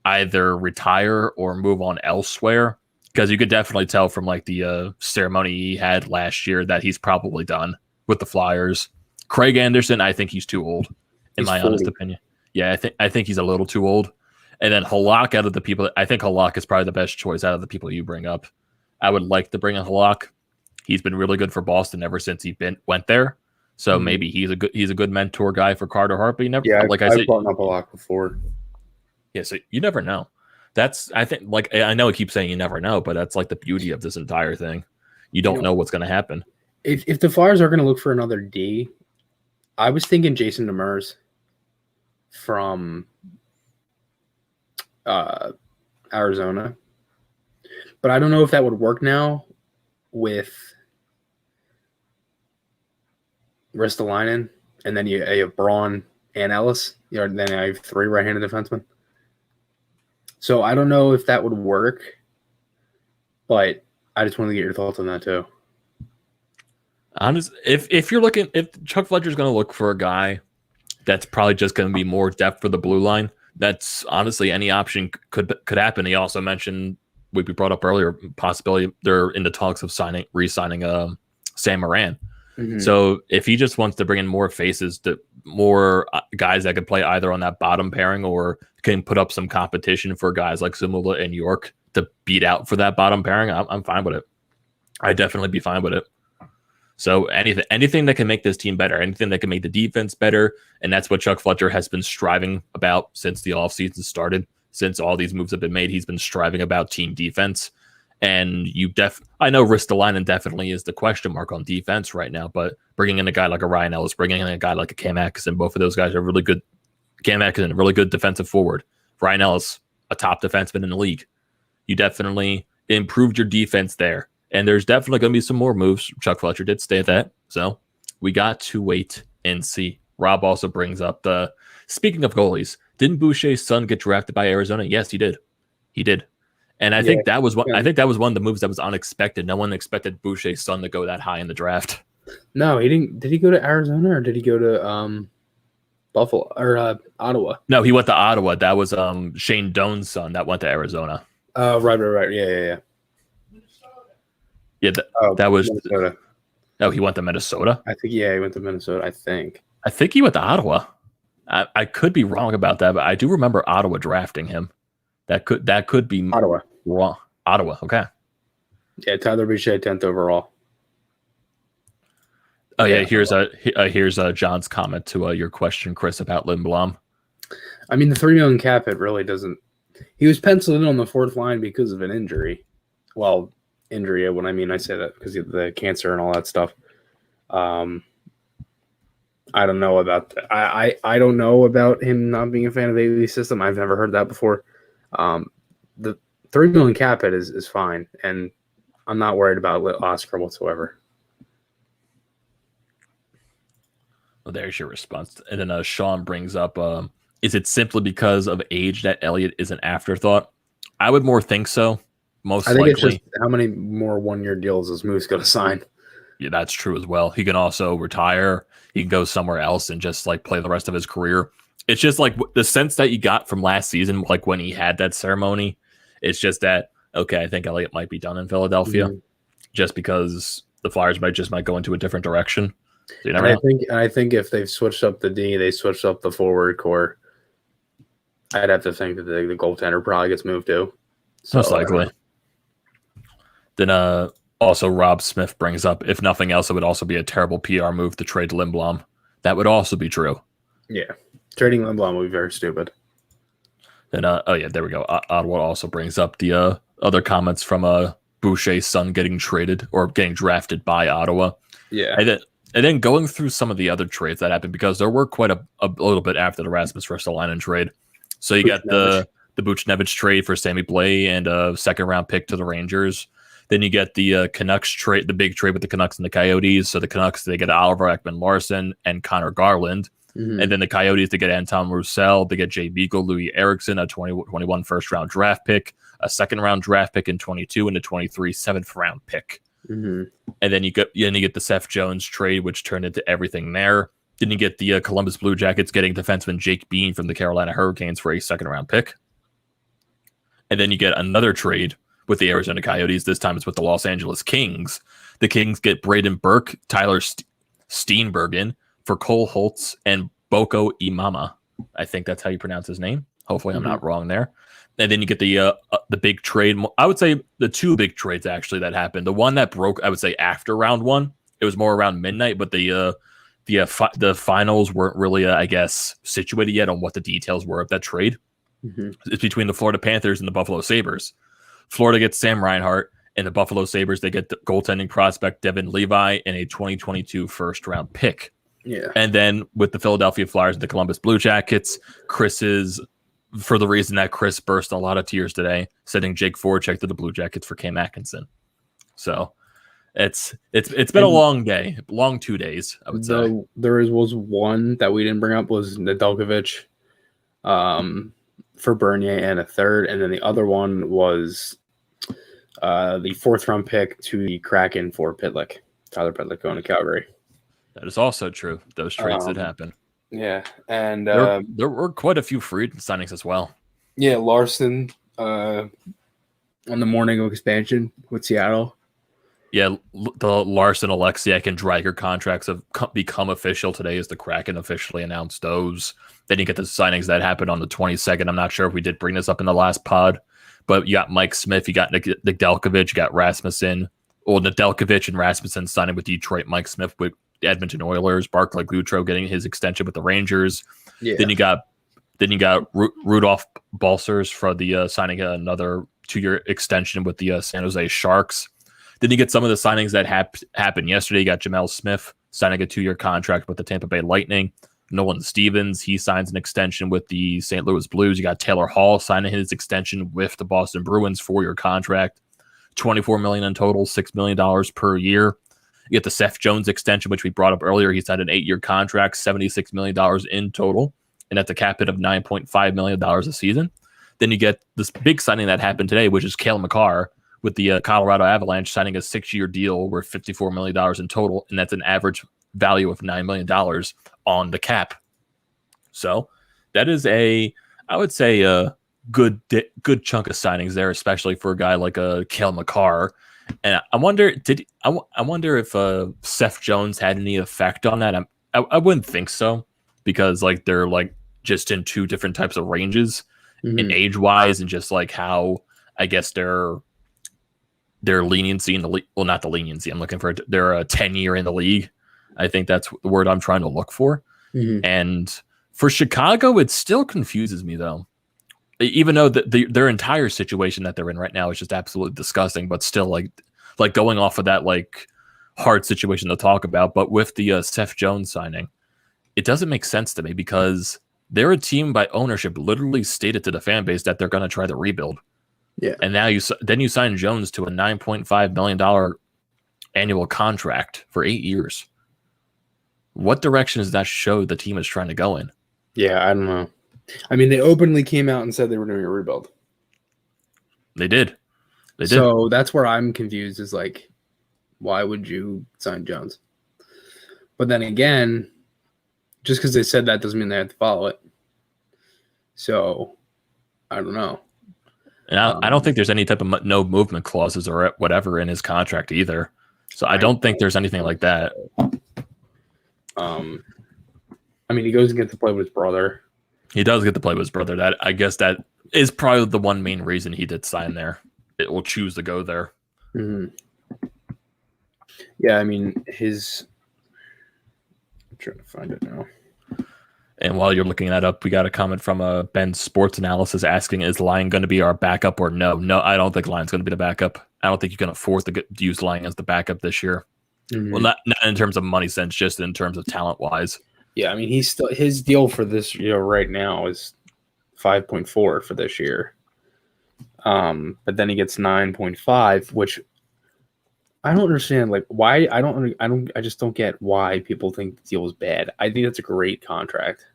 either retire or move on elsewhere, because you could definitely tell from like the ceremony he had last year that he's probably done with the Flyers. Craig Anderson, I think he's too old, in my honest opinion. Yeah, I think he's a little too old. And then Halak, out of the people, I think Halak is probably the best choice out of the people you bring up. I would like to bring in Halak. He's been really good for Boston ever since he went there. So maybe he's a good mentor guy for Carter Hart, but you never. Yeah, like I've I said, brought up Halak before. Yeah, so you never know. I think, like, I know I keep saying you never know, but that's like the beauty of this entire thing. You don't know what's going to happen. If the Flyers are going to look for another D, I was thinking Jason Demers from Arizona, but I don't know if that would work now with Ristolainen, and then you have Braun and Ellis. Then I have 3 right-handed defensemen. So I don't know if that would work, but I just wanted to get your thoughts on that too. If Chuck Fletcher's going to look for a guy that's probably just going to be more depth for the blue line, that's honestly any option could happen. He also mentioned, we brought up earlier, possibility they're in the talks of re-signing Sam Moran. Mm-hmm. So if he just wants to bring in more faces, more guys that can play either on that bottom pairing or can put up some competition for guys like Zamula and York to beat out for that bottom pairing, I'm fine with it. I'd definitely be fine with it. So anything that can make this team better, anything that can make the defense better, and that's what Chuck Fletcher has been striving about since the offseason started. Since all these moves have been made, he's been striving about team defense. And I know Ristolainen definitely is the question mark on defense right now, but bringing in a guy like a Ryan Ellis, bringing in a guy like a Cam Atkinson, both of those guys are really good. Cam Atkinson, a really good defensive forward. Ryan Ellis, a top defenseman in the league. You definitely improved your defense there. And there's definitely going to be some more moves. Chuck Fletcher did state that. So we got to wait and see. Rob also brings up speaking of goalies, didn't Boucher's son get drafted by Arizona? Yes, he did. He did. And I think that was one. I think that was one of the moves that was unexpected. No one expected Boucher's son to go that high in the draft. No, he didn't. Did he go to Arizona or did he go to Buffalo or Ottawa? No, he went to Ottawa. That was Shane Doan's son that went to Arizona. Right. Yeah. Yeah, that was Minnesota. No, he went to Minnesota. I think he went to Minnesota. I think he went to Ottawa. I could be wrong about that, but I do remember Ottawa drafting him. That could be Ottawa. Wrong. Ottawa. Okay. Yeah, Tyler Boucher 10th overall. Oh yeah, here's John's comment to your question, Chris, about Lindblom. I mean, the $3 million cap hit really doesn't. He was penciled in on the 4th line because of an injury. Well, injury. When I say that because of the cancer and all that stuff. I don't know about that. I don't know about him not being a fan of the AV system. I've never heard that before. The $3 million cap hit is fine, and I'm not worried about Oscar whatsoever. Well, there's your response. And then Sean brings up, is it simply because of age that Elliott is an afterthought? I would more think so. Most likely. It's just how many more 1-year deals is Moose going to sign? Yeah, that's true as well. He can also retire. He can go somewhere else and just like play the rest of his career. It's just like the sense that you got from last season, like when he had that ceremony. It's just that, okay, I think Elliott might be done in Philadelphia just because the Flyers might go into a different direction. So you never know. I think if they've switched up the D, they switched up the forward core. I'd have to think that the goaltender probably gets moved too. So, most likely. Then also Rob Smith brings up, if nothing else, it would also be a terrible PR move to trade Lindblom. That would also be true. Yeah. Trading Lindblom would be very stupid. Then, there we go. Ottawa also brings up the other comments from Boucher's son getting traded or getting drafted by Ottawa. Yeah. And then going through some of the other trades that happened, because there were quite a little bit after the Rasmus Ristolainen trade. So you got the Buchnevich trade for Sammy Blais and a 2nd-round pick to the Rangers. Then you get the Canucks trade, the big trade with the Canucks and the Coyotes. So the Canucks, they get Oliver Ekman-Larsson and Connor Garland. Mm-hmm. And then the Coyotes, they get Anton Roussel, they get Jay Beagle, Louis Eriksson, a 2021 first-round draft pick, a 2nd-round draft pick in 22, and a 23 7th-round pick. Mm-hmm. And then you get the Seth Jones trade, which turned into everything there. Then you get the Columbus Blue Jackets getting defenseman Jake Bean from the Carolina Hurricanes for a 2nd-round pick. And then you get another trade with the Arizona Coyotes. This time it's with the Los Angeles Kings. The Kings get Braden Burke, Tyler Steenbergen for Cole Holtz and Boko Imama. I think that's how you pronounce his name. Hopefully I'm not wrong there. And then you get the big trade. I would say the two big trades actually that happened. The one that broke, I would say after round one. It was more around midnight, but the finals weren't really, I guess, situated yet on what the details were of that trade. It's between the Florida Panthers and the Buffalo Sabres. Florida gets Sam Reinhart, and the Buffalo Sabres, they get the goaltending prospect Devin Levi and a 2022 first-round pick. Yeah. And then with the Philadelphia Flyers and the Columbus Blue Jackets, Chris is, for the reason that Chris burst a lot of tears today, sending Jake Voracek to the Blue Jackets for Cam Atkinson. So it's been a long day, long 2 days, I would say. There was one that we didn't bring up was Nedeljkovic for Bernier and a third, and then the other one was the fourth-round pick to the Kraken for Pitlick. Tyler Pitlick going to Calgary. That is also true. Those trades did happen. Yeah, and there were quite a few free signings as well. Yeah, Larson on the morning of expansion with Seattle. Yeah, the Larson, Alexiak, and Dreiger contracts have become official today as the Kraken officially announced those. Then you get the signings that happened on the 22nd. I'm not sure if we did bring this up in the last pod, but you got Mike Smith, you got Nedeljkovic, you got Rasmussen. Well, Nedeljkovic and Rasmussen signing with Detroit, Mike Smith with the Edmonton Oilers, Barclay Goodrow getting his extension with the Rangers. Yeah. Then you got Rudolph Balcers for the signing another 2-year extension with the San Jose Sharks. Then you get some of the signings that happened yesterday. You got Jamel Smith signing a 2-year contract with the Tampa Bay Lightning. Nolan Stevens, he signs an extension with the St. Louis Blues. You got Taylor Hall signing his extension with the Boston Bruins, 4-year contract, $24 million in total, $6 million per year. You get the Seth Jones extension, which we brought up earlier. He signed an 8-year contract, $76 million in total, and at the cap hit of $9.5 million a season. Then you get this big signing that happened today, which is Cale Makar with the Colorado Avalanche signing a 6-year deal worth $54 million in total, and that's an average value of $9 million on the cap. So that is I would say a good chunk of signings there, especially for a guy like Cale Makar. And I wonder if Seth Jones had any effect on that. I wouldn't think so, because like they're like just in two different types of ranges in age wise, and just like how I guess their leniency in the league. Well, not the leniency. I'm looking for their 10-year in the league. I think that's the word I'm trying to look for. And for Chicago, it still confuses me though. Even though their entire situation that they're in right now is just absolutely disgusting, but still like going off of that like hard situation to talk about. But with the Seth Jones signing, it doesn't make sense to me, because they're a team by ownership literally stated to the fan base that they're going to try to rebuild. Yeah, and now you sign Jones to a $9.5 million annual contract for 8 years. What direction does that show the team is trying to go in? Yeah, I don't know. I mean, they openly came out and said they were doing a rebuild. They did. So that's where I'm confused, is like, why would you sign Jones? But then again, just because they said that doesn't mean they have to follow it. So I don't know. And I don't think there's any type of no movement clauses or whatever in his contract either. So I don't think there's anything like that. I mean, he goes and gets to play with his brother. He does get to play with his brother. That I guess that is probably the one main reason he did sign there. It will choose to go there. Yeah, I mean, I'm trying to find it now. And while you're looking that up, we got a comment from Ben Sports Analysis asking, is Lyon going to be our backup or no? No, I don't think Lyon's going to be the backup. I don't think you can afford to use Lyon as the backup this year. Well, not in terms of money sense, just in terms of talent-wise. Yeah, I mean, his deal for this year right now is 5.4 for this year. But then he gets 9.5, which I don't understand. Like, why? I just don't get why people think the deal is bad. I think that's a great contract.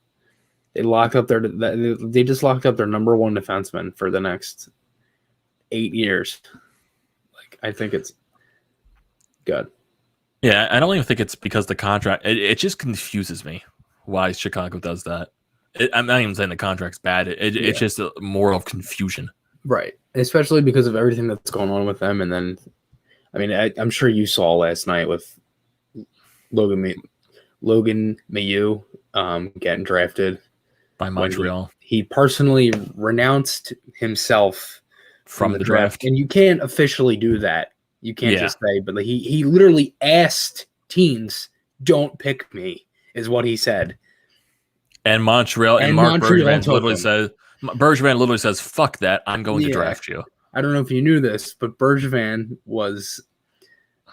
They just locked up their number one defenseman for the next 8 years. Like, I think it's good. Yeah, I don't even think it's because the contract. It just confuses me why Chicago does that. I'm not even saying the contract's bad. It's just more of confusion Right. Especially because of everything that's going on with them. And then, I mean, I'm sure you saw last night with Logan Mayu getting drafted by Montreal. He personally renounced himself from the draft. And you can't officially do that. You can't just say, but he literally asked teams, "Don't pick me," is what he said. And Montreal and Mark Bergevin literally says, "Fuck that! I'm going to draft you." I don't know if you knew this, but Bergevin was,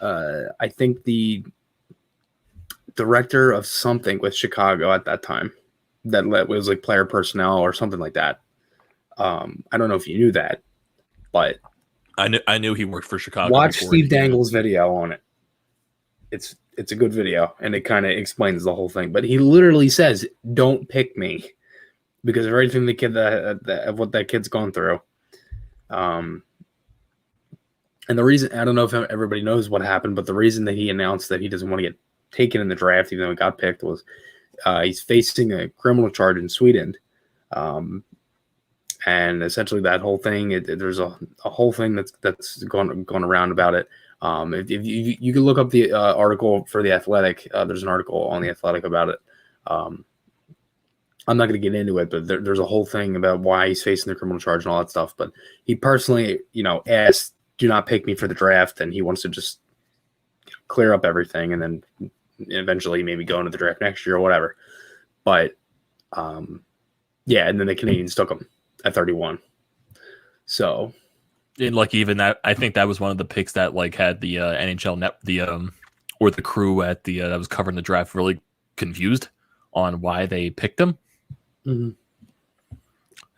I think, the director of something with Chicago at that time. That was like player personnel or something like that. I don't know if you knew that, but I knew he worked for Chicago. Watch Steve Dangle's video on it. It's a good video, and it kind of explains the whole thing. But he literally says, "Don't pick me," because of everything of what that kid's gone through. And the reason, I don't know if everybody knows what happened, but the reason that he announced that he doesn't want to get taken in the draft, even though he got picked, was he's facing a criminal charge in Sweden. And essentially that whole thing, there's a whole thing that's gone around about it. If you can look up the article for The Athletic, there's an article on The Athletic about it. I'm not going to get into it, but there's a whole thing about why he's facing the criminal charge and all that stuff. But he personally, asked, "Do not pick me for the draft," and he wants to just clear up everything and then eventually maybe go into the draft next year or whatever. But and then the Canadians took him at 31. So, and even that, I think that was one of the picks that had the NHL net, or the crew at the that was covering the draft really confused on why they picked him. Mm-hmm.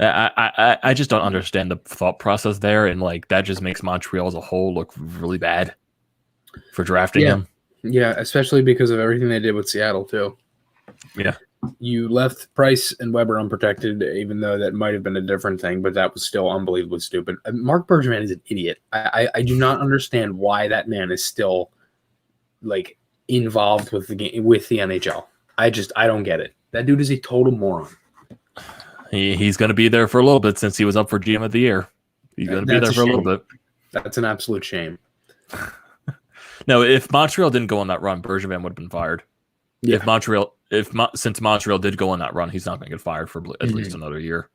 I just don't understand the thought process there, and that just makes Montreal as a whole look really bad for drafting him. Yeah, especially because of everything they did with Seattle too. Yeah. You left Price and Weber unprotected, even though that might have been a different thing, but that was still unbelievably stupid. Mark Bergevin is an idiot. I do not understand why that man is still involved with the game, with the NHL. I don't get it. That dude is a total moron. He's going to be there for a little bit since he was up for GM of the year. He's going to be there for a little bit. That's an absolute shame. No, if Montreal didn't go on that run, Bergevin would have been fired. Yeah. Since Montreal did go on that run, he's not going to get fired for at least another year.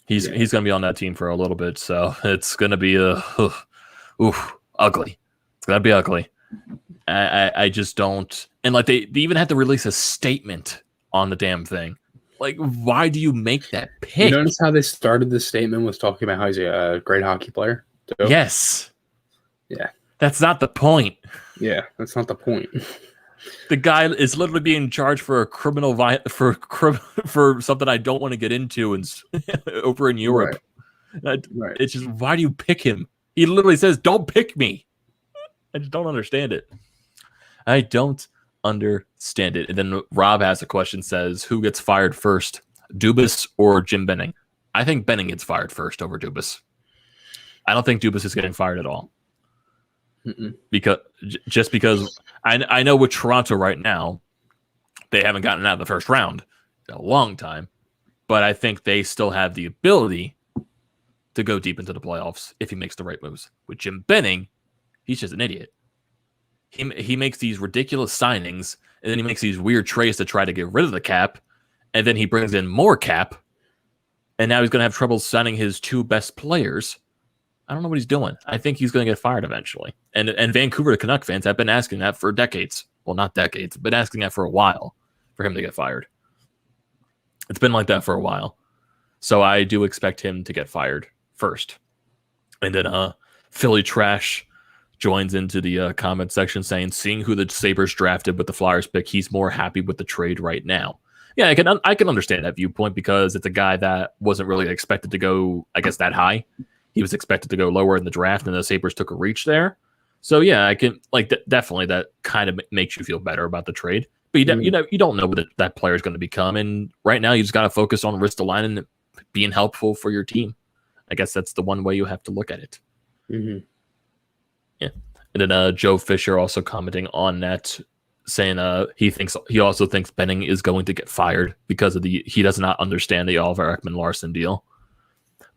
He's going to be on that team for a little bit, so it's going to be ugly. It's going to be ugly. I just don't. And they even had to release a statement on the damn thing. Why do you make that pick? You notice how they started the statement was talking about how he's a great hockey player? Too? Yes. Yeah. That's not the point. Yeah, that's not the point. The guy is literally being charged for a criminal for something I don't want to get into over in Europe. Right. It's just, why do you pick him? He literally says, "Don't pick me." I just don't understand it. I don't understand it. And then Rob has a question, says, who gets fired first, Dubas or Jim Benning? I think Benning gets fired first over Dubas. I don't think Dubas is getting fired at all. Because I know with Toronto right now, they haven't gotten out of the first round in a long time, but I think they still have the ability to go deep into the playoffs if he makes the right moves. With Jim Benning, he's just an idiot. He makes these ridiculous signings, and then he makes these weird trades to try to get rid of the cap, and then he brings in more cap, and now he's going to have trouble signing his two best players. I don't know what he's doing. I think he's going to get fired eventually. And Vancouver Canuck fans have been asking that for decades. Well, not decades, but asking that for a while for him to get fired. It's been like that for a while. So I do expect him to get fired first. And then Philly Trash joins into the comment section saying, seeing who the Sabres drafted with the Flyers pick, he's more happy with the trade right now. Yeah, I can understand that viewpoint because it's a guy that wasn't really expected to go, I guess, that high. He was expected to go lower in the draft, and the Sabres took a reach there. So yeah, I can definitely that kind of makes you feel better about the trade. But you don't know what that player is going to become, and right now you just got to focus on Ristolainen being helpful for your team. I guess that's the one way you have to look at it. Mm-hmm. Yeah, and then Joe Fisher also commenting on that, saying he also thinks Benning is going to get fired because of he does not understand the Oliver Ekman-Larsson deal.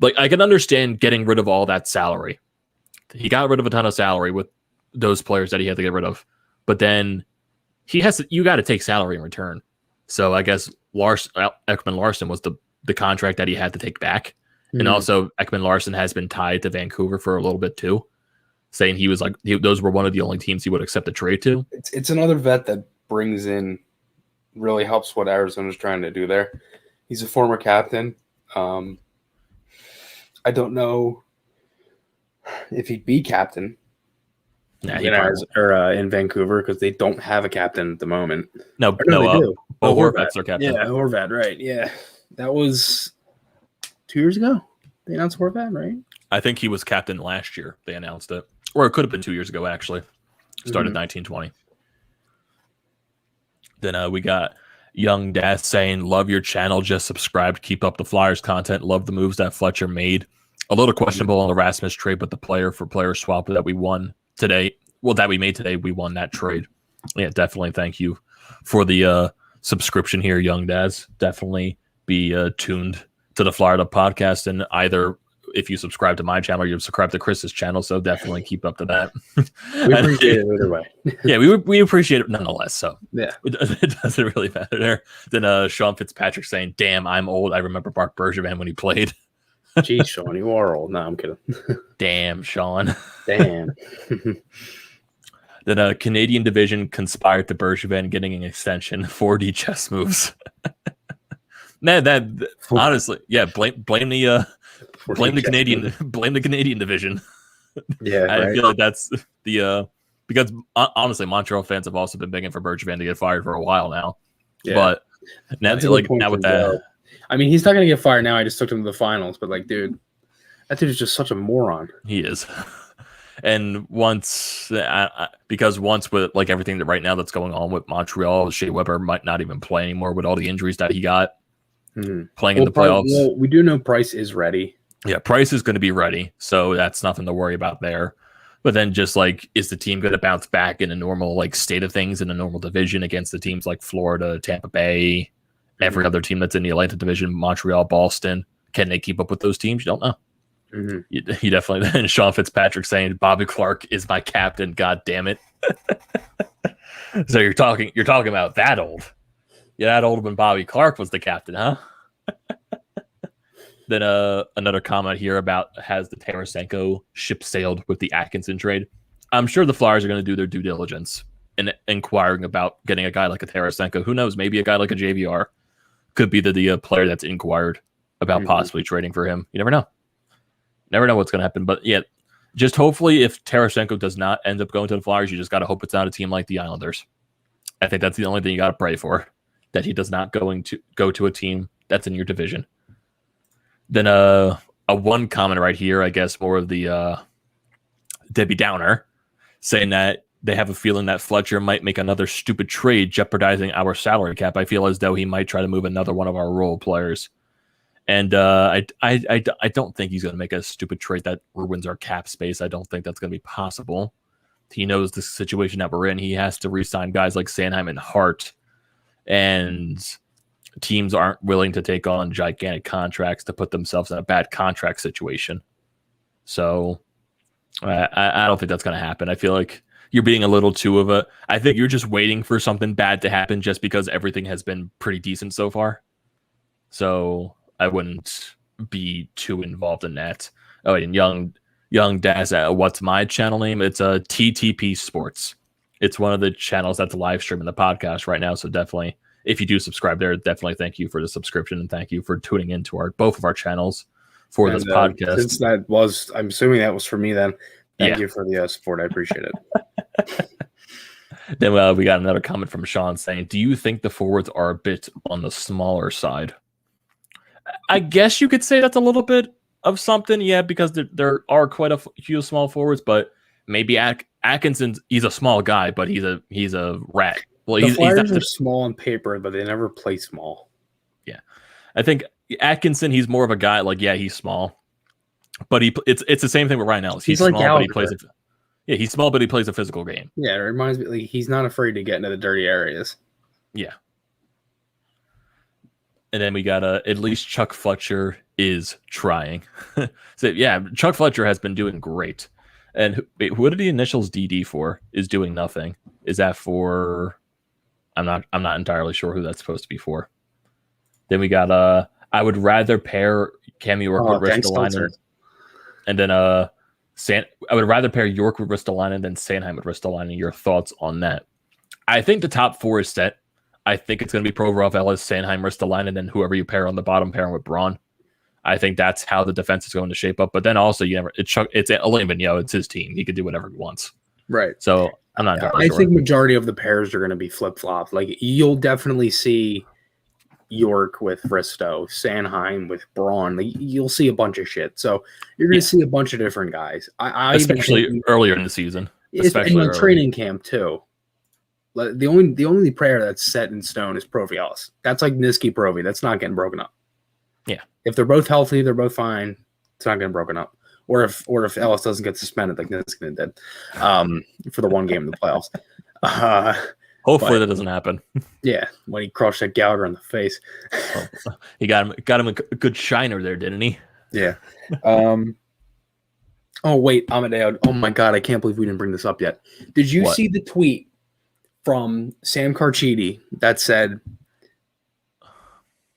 like I can understand getting rid of all that salary. He got rid of a ton of salary with those players that he had to get rid of, but then you got to take salary in return. So I guess Ekman Larson was the contract that he had to take back. And also Ekman Larson has been tied to Vancouver for a little bit too, saying he was like, those were one of the only teams he would accept a trade to. It's another vet that brings in, really helps what Arizona's trying to do there. He's a former captain. I don't know if he'd be captain in Vancouver because they don't have a captain at the moment. No, they do. Bo Horvat's their captain. Yeah, Horvat, right. Yeah. That was 2 years ago. They announced Horvat, right? I think he was captain last year. They announced it. Or it could have been 2 years ago, actually. Started 1920. Then we got Young Death saying, love your channel, just subscribed, keep up the Flyers content, love the moves that Fletcher made. A little questionable on the Rasmus trade, but the player-for-player swap that we won today, that we made today, we won that trade. Yeah, definitely thank you for the subscription here, Young Daz. Definitely be tuned to the Florida podcast, and either if you subscribe to my channel or you subscribe to Chris's channel, so definitely keep up to that. We appreciate it either way. Yeah, we appreciate it nonetheless, so yeah, it doesn't really matter there. Then Sean Fitzpatrick saying, damn, I'm old, I remember Mark Bergevin when he played. Geez, Sean, you are old. No, I'm kidding. Damn, Sean. Damn. Then Canadian division conspired to Bergevin getting an extension, 4D chess moves. Man, that honestly, yeah, blame the Canadian division. Yeah, I feel like that's the because honestly, Montreal fans have also been begging for Bergevin to get fired for a while now. Yeah. But now, now with that, I mean, he's not going to get fired now. I just took him to the finals, but like, dude, that dude is just such a moron. He is. And once with like everything that right now that's going on with Montreal, Shea Weber might not even play anymore with all the injuries that he got playing in the playoffs. Well, we do know Price is ready. Yeah, Price is going to be ready, so that's nothing to worry about there. But then just like, is the team going to bounce back in a normal like state of things in a normal division against the teams like Florida, Tampa Bay, every other team that's in the Atlantic division, Montreal, Boston? Can they keep up with those teams? You don't know. You definitely. And Sean Fitzpatrick saying Bobby Clark is my captain. God damn it! So you're talking about that old. Yeah, that old when Bobby Clark was the captain, huh? Then another comment here about, has the Tarasenko ship sailed with the Atkinson trade? I'm sure the Flyers are going to do their due diligence in inquiring about getting a guy like a Tarasenko. Who knows? Maybe a guy like a JVR could be the player that's inquired about possibly trading for him. You never know. Never know what's going to happen. But yeah, just hopefully if Tarasenko does not end up going to the Flyers, you just got to hope it's not a team like the Islanders. I think that's the only thing you got to pray for, that he does not go to a team that's in your division. Then a one comment right here, I guess more of the Debbie Downer, saying that they have a feeling that Fletcher might make another stupid trade jeopardizing our salary cap. I feel as though he might try to move another one of our role players. And I don't think he's going to make a stupid trade that ruins our cap space. I don't think that's going to be possible. He knows the situation that we're in. He has to re-sign guys like Sanheim and Hart, and teams aren't willing to take on gigantic contracts to put themselves in a bad contract situation. So I don't think that's going to happen. I feel like you're being a little too of a... I think you're just waiting for something bad to happen just because everything has been pretty decent so far. So I wouldn't be too involved in that. Oh, and Young Daz, what's my channel name? It's TTP Sports. It's one of the channels that's live streaming the podcast right now. So definitely, if you do subscribe there, definitely thank you for the subscription and thank you for tuning into both of our channels for this podcast. Since that was, I'm assuming that was for me then. Thank you for the support. I appreciate it. Then we got another comment from Sean saying, do you think the forwards are a bit on the smaller side? I guess you could say that's a little bit of something, yeah, because there are quite a few small forwards, but maybe Atkinson, he's a small guy, but he's a rat. Well, the Flyers are small on paper, but they never play small. Yeah, I think Atkinson, he's more of a guy like, yeah, he's small, but it's the same thing with Ryan Ellis. He's like small, but he plays he's small, but he plays a physical game. Yeah, it reminds me, like, he's not afraid to get into the dirty areas. Yeah. And then we got at least Chuck Fletcher is trying. So yeah, Chuck Fletcher has been doing great. And wait, what are the initials DD for? Is doing nothing. Is that for? I'm not entirely sure who that's supposed to be for. Then we got I would rather pair Cam York with Ristolainen, and then I would rather pair York with Ristolainen than Sanheim with Ristolainen. Your thoughts on that? I think the top 4 is set. I think it's going to be Provorov, Ellis, Sanheim, Ristolainen, and whoever you pair on the bottom pairing with Braun. I think that's how the defense is going to shape up. But then also, it's Alain Vigneault. It's his team. He can do whatever he wants. Right. So I'm not entirely sure. I think majority of the pairs are going to be flip-flop. Like, you'll definitely see York with Risto, Sanheim with Braun. Like, you'll see a bunch of shit. So you're going to see a bunch of different guys. Especially earlier in the season. Especially in training camp, too. The only prayer that's set in stone is Provi Ellis. That's like Niski Provi. That's not getting broken up. Yeah. If they're both healthy, they're both fine. It's not getting broken up. Or if Ellis doesn't get suspended like Niskanen did for the one game in the playoffs. Hopefully that doesn't happen. Yeah, when he crushed that Gallagher in the face. He got him a good shiner there, didn't he? Yeah. Oh, wait, Amedeo. Oh, my God. I can't believe we didn't bring this up yet. Did you see the tweet from Sam Carchidi that said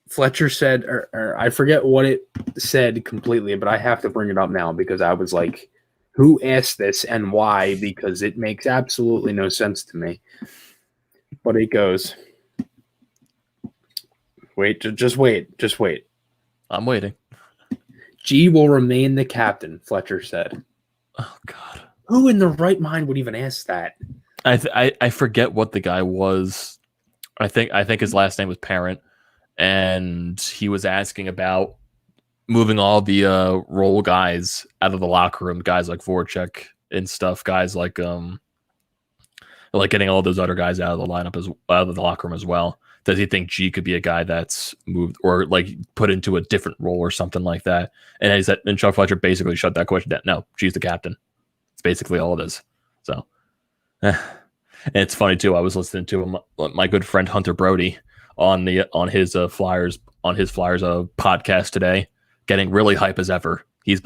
Fletcher said, or I forget what it said completely, but I have to bring it up now because I was like, who asked this and why? Because it makes absolutely no sense to me. But it goes, just wait. I'm waiting. G will remain the captain, Fletcher said. Oh, God. Who in the right mind would even ask that? I forget what the guy was. I think his last name was Parent, and he was asking about moving all the role guys out of the locker room, guys like Vorcaek and stuff, guys like getting all those other guys out of the lineup out of the locker room as well. Does he think G could be a guy that's moved or like put into a different role or something like that? And Chuck Fletcher basically shut that question down. No, G's the captain. It's basically all it is. So. And it's funny too. I was listening to my good friend Hunter Brody on his Flyers podcast today, getting really hype as ever. He's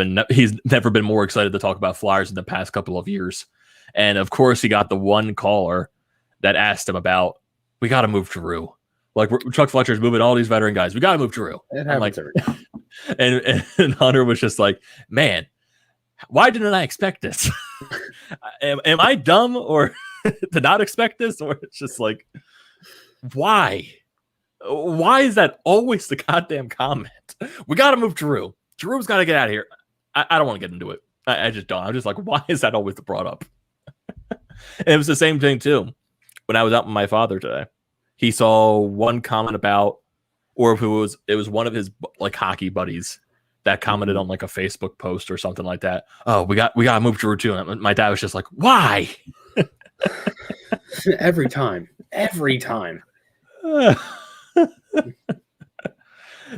never been more excited to talk about Flyers in the past couple of years, and of course he got the one caller that asked him about we got to move Giroux. Like Chuck Fletcher's moving all these veteran guys. We got to move Giroux. I'm like, and Hunter was just like, man, why didn't I expect this? am I dumb or to not expect this? Or it's just like, why? Why is that always the goddamn comment? We got to move Giroux. Giroux's got to get out of here. I don't want to get into it. I just don't. I'm just like, why is that always brought up? And it was the same thing too. When I was out with my father today, he saw one comment about, or if it was one of his like hockey buddies that commented on like a Facebook post or something like that. Oh, we got to move Giroux too. And my dad was just like, why? Every time.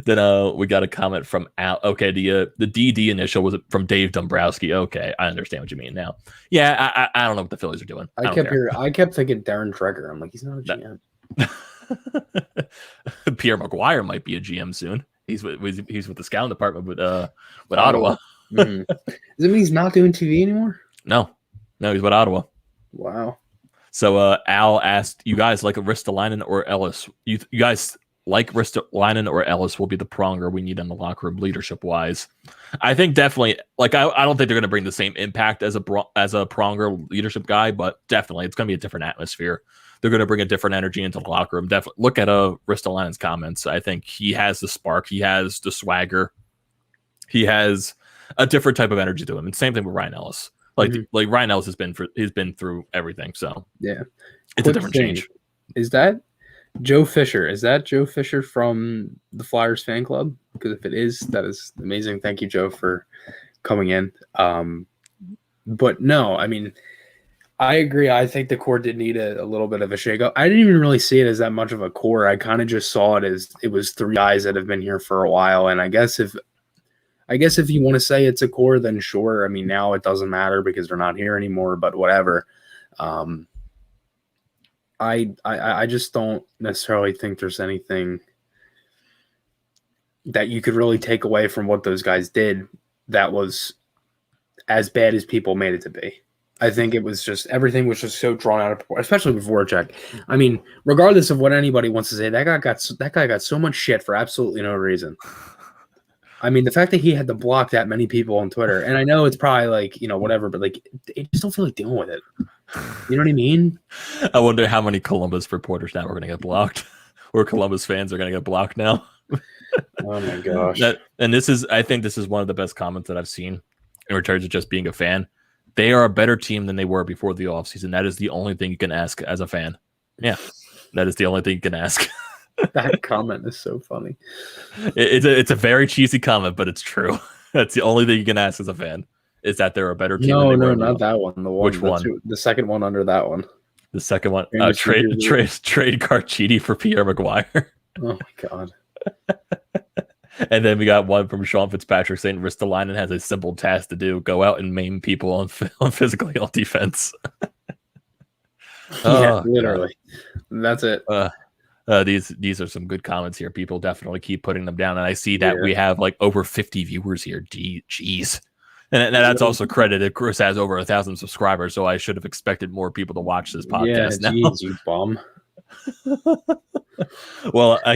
Then we got a comment from Al. Okay, the DD initial was from Dave Dombrowski. Okay, I understand what you mean now. Yeah, I don't know what the Phillies are doing. I kept thinking Darren Dreger. I'm like, he's not a GM. Pierre Maguire might be a GM soon. He's with the scouting department with Ottawa. Mm-hmm. Does it mean he's not doing TV anymore? No, he's with Ottawa. Wow. So Al asked, you guys like a Ristolainen or Ellis? You guys like Ristolainen or Ellis will be the pronger we need in the locker room leadership wise. I think definitely, like I don't think they're going to bring the same impact as a pronger leadership guy, but definitely it's going to be a different atmosphere. They're going to bring a different energy into the locker room. Definitely look at Ristolainen's comments. I think he has the spark. He has the swagger. He has a different type of energy to him. And same thing with Ryan Ellis. Like Ryan Ellis he's been through everything. So yeah, it's a different change. Is that Joe Fisher? Is that Joe Fisher from the Flyers fan club? Because if it is, that is amazing. Thank you, Joe, for coming in. But no, I mean, I agree. I think the core did need a little bit of a shakeup. I didn't even really see it as that much of a core. I kind of just saw it as it was 3 guys that have been here for a while. And I guess if you want to say it's a core, then sure. I mean, now it doesn't matter because they're not here anymore, but whatever. I just don't necessarily think there's anything that you could really take away from what those guys did that was as bad as people made it to be. I think it was just everything was just so drawn out of proportion, especially with Vorcaek. I mean, regardless of what anybody wants to say, that guy got so much shit for absolutely no reason. I mean, the fact that he had to block that many people on Twitter, and I know it's probably like, whatever, but like, I just don't feel like dealing with it. You know what I mean? I wonder how many Columbus reporters now are going to get blocked, or Columbus fans are going to get blocked now. Oh my gosh! I think this is one of the best comments that I've seen in regards to just being a fan. They are a better team than they were before the offseason. That is the only thing you can ask as a fan. Yeah, that is the only thing you can ask. That comment is so funny. It's a very cheesy comment, but it's true. That's the only thing you can ask as a fan, is that they're a better team. No, not that one. Which one? The second one under that one. The second one. Trade Carchidi for Pierre McGuire. Oh my god. And then we got one from Sean Fitzpatrick saying Ristolainen has a simple task to do: go out and maim people on physically on defense. Yeah, literally. That's it. These are some good comments here. People definitely keep putting them down, and I see that we have like over 50 viewers here. Jeez. And that's also credited. Chris has over 1,000 subscribers, so I should have expected more people to watch this podcast. Yeah, geez, you bum. Well, I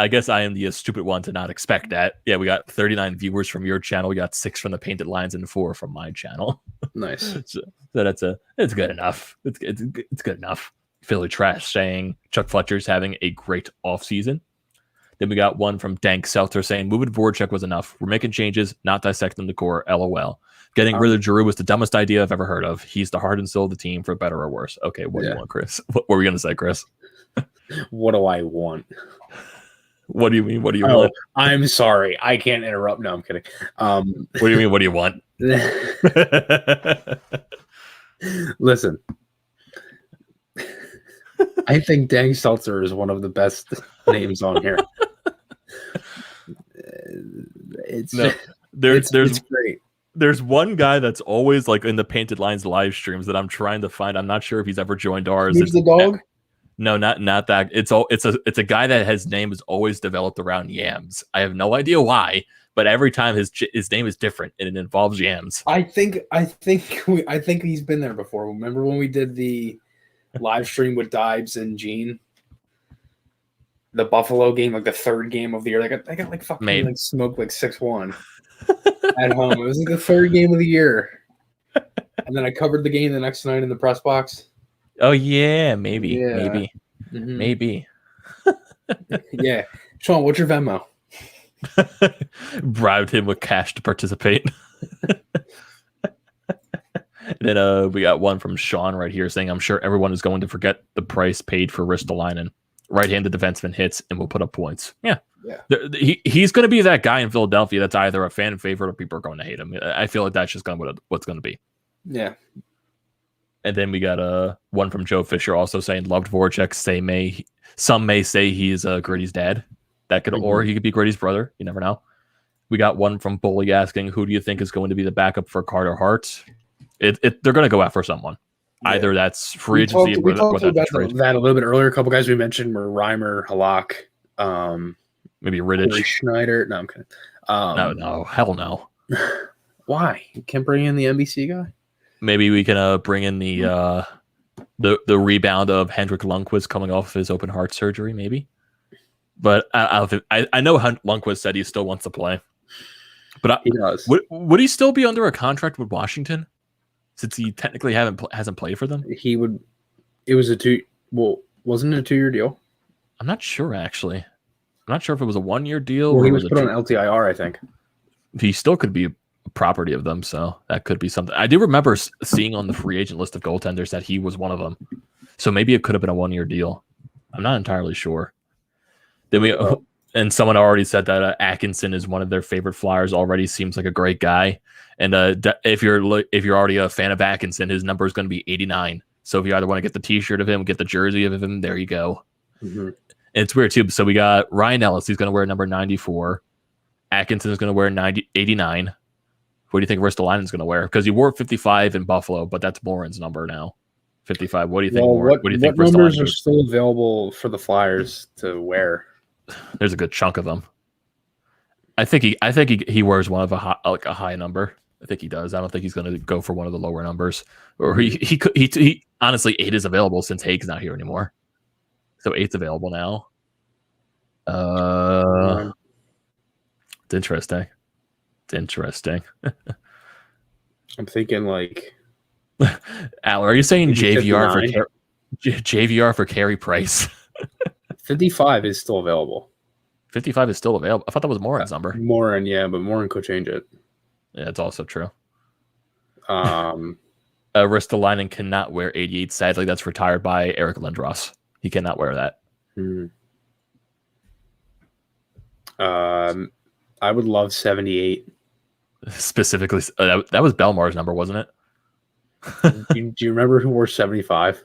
guess I am the stupid one to not expect that. Yeah, we got 39 viewers from your channel. We got 6 from the Painted Lines and 4 from my channel. Nice. So it's good enough. It's good enough. Philly Trash saying Chuck Fletcher's having a great offseason. Then we got one from Dank Seltzer saying moving Vorcaek was enough. We're making changes, not dissecting the core. LOL. Getting rid of Giroux was the dumbest idea I've ever heard of. He's the heart and soul of the team, for better or worse. Okay, what do you want, Chris? What were we going to say, Chris? What do I want? What do you mean? What do you want? I'm sorry. I can't interrupt. No, I'm kidding. What do you mean? What do you want? Listen. I think Dank Seltzer is one of the best names on here. It's great. There's one guy that's always like in the Painted Lines live streams that I'm trying to find. I'm not sure if he's ever joined ours. Who's the dog? No, not that. It's a guy that his name is always developed around yams. I have no idea why, but every time his name is different and it involves yams. I think he's been there before. Remember when we did the live stream with Dibes and Gene? The Buffalo game, like the third game of the year. They got like fucking like smoked like 6-1 at home. It was like the third game of the year. And then I covered the game the next night in the press box. Oh yeah, maybe. Mm-hmm. Maybe. Yeah. Sean, what's your Venmo? Bribed him with cash to participate. Then we got one from Sean right here saying, I'm sure everyone is going to forget the price paid for Ristolainen. Right-handed defenseman hits and will put up points. Yeah. He's going to be that guy in Philadelphia that's either a fan favorite or people are going to hate him. I feel like that's just what's going to be. Yeah. And then we got one from Joe Fisher also saying loved Vorcaek. Some may say he's Gritty's dad. That could, or he could be Gritty's brother. You never know. We got one from Bully asking, who do you think is going to be the backup for Carter Hart? They're going to go after someone. Yeah. Either that's free agency. We talked about that a little bit earlier. A couple guys we mentioned were Reimer, Halak, maybe Riddich, Schneider. No, I'm kidding. No, hell no. Why? You can't bring in the NBC guy? Maybe we can bring in the rebound of Henrik Lundqvist coming off his open heart surgery, maybe. But I know Lundqvist said he still wants to play. But he does. Would he still be under a contract with Washington? Since he technically hasn't played for them? He would. It was wasn't it a 2-year deal? I'm not sure, actually. I'm not sure if it was a 1-year deal. Well, he was put on LTIR, I think. He still could be a property of them, so that could be something. I do remember seeing on the free agent list of goaltenders that he was one of them. So maybe it could have been a 1-year deal. I'm not entirely sure. Then and someone already said that Atkinson is one of their favorite Flyers already. Seems like a great guy. And if you're already a fan of Atkinson, his number is going to be 89. So if you either want to get the T-shirt of him, get the jersey of him, there you go. Mm-hmm. And it's weird too. So we got Ryan Ellis. He's going to wear number 94. Atkinson is going to wear 89. What do you think Ristolainen is going to wear? Because he wore 55 in Buffalo, but that's Morin's number now. 55. What do you think? What numbers are still available for the Flyers to wear? there's a good chunk of them. I think he wears one of a high number. I think he does. I don't think he's going to go for one of the lower numbers. Or he honestly, 8 is available since Haig's not here anymore. So 8's available now. It's interesting. I'm thinking like Al, are you saying JVR for Carey Price? 55 is still available. 55 is still available. I thought that was Morin's number. Morin, yeah, but Morin could change it. Yeah, it's also true. Ristolainen cannot wear 88. Sadly, that's retired by Eric Lindros. He cannot wear that. I would love 78. Specifically, that was Belmar's number, wasn't it? Do you remember who wore 75?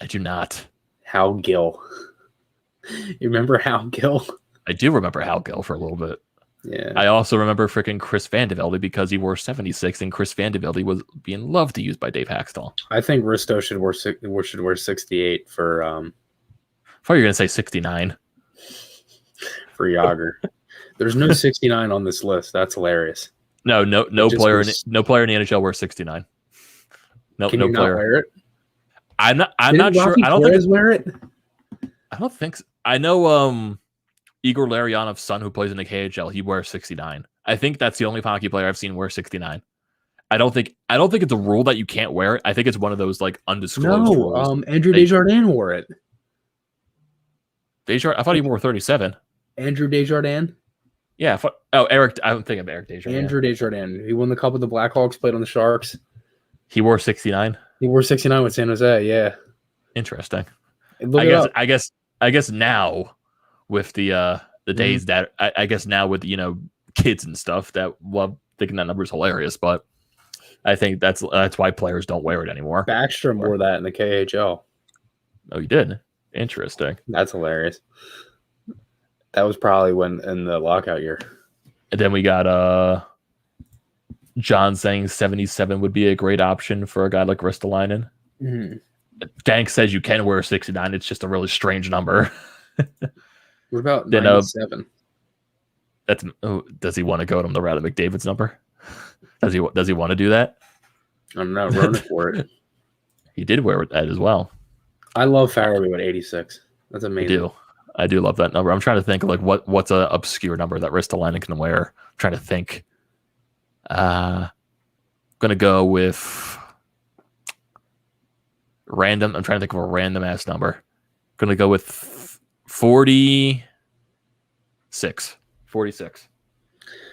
I do not. Hal Gill. You remember Hal Gill? I do remember Hal Gill for a little bit. Yeah. I also remember freaking Chris Vandevelde because he wore 76, and Chris Vandevelde was being loved to use by Dave Haxtell. I think Risto should wear 68 for. I thought you were gonna say 69 for Yager. There's no 69 on this list. That's hilarious. No player in the NHL wears 69. No player. Not wear it? I'm not sure. I don't think wear it. I don't think so. I know Igor Larionov's son who plays in the KHL, he wears 69. I think that's the only hockey player I've seen wear 69. I don't think it's a rule that you can't wear it. I think it's one of those like undisclosed rules. Andrew Desjardins wore it. I thought he wore 37. Andrew Desjardins? Yeah. Eric. I don't think of Eric Desjardins. Andrew Desjardins. He won the Cup with the Blackhawks, played on the Sharks. He wore 69. He wore 69 with San Jose, yeah. Interesting. I guess now with the days that I guess now with kids and stuff that love thinking that number is hilarious, but I think that's why players don't wear it anymore. Backstrom wore that in the KHL. Oh, you did? Interesting. That's hilarious. That was probably when in the lockout year. And then we got John saying 77 would be a great option for a guy like Ristolainen. Mm-hmm. Dank says you can wear 69. It's just a really strange number. What about 97? Does he want to go to the route of McDavid's number? Does he want to do that? I don't know. Ronan wore it. He did wear that as well. I love Farabee at 86. That's amazing. I do love that number. I'm trying to think of like what's a obscure number that Ristolainen can wear. I'm trying to think. Gonna go with random. I'm trying to think of a random ass number. Gonna go with 46. 46.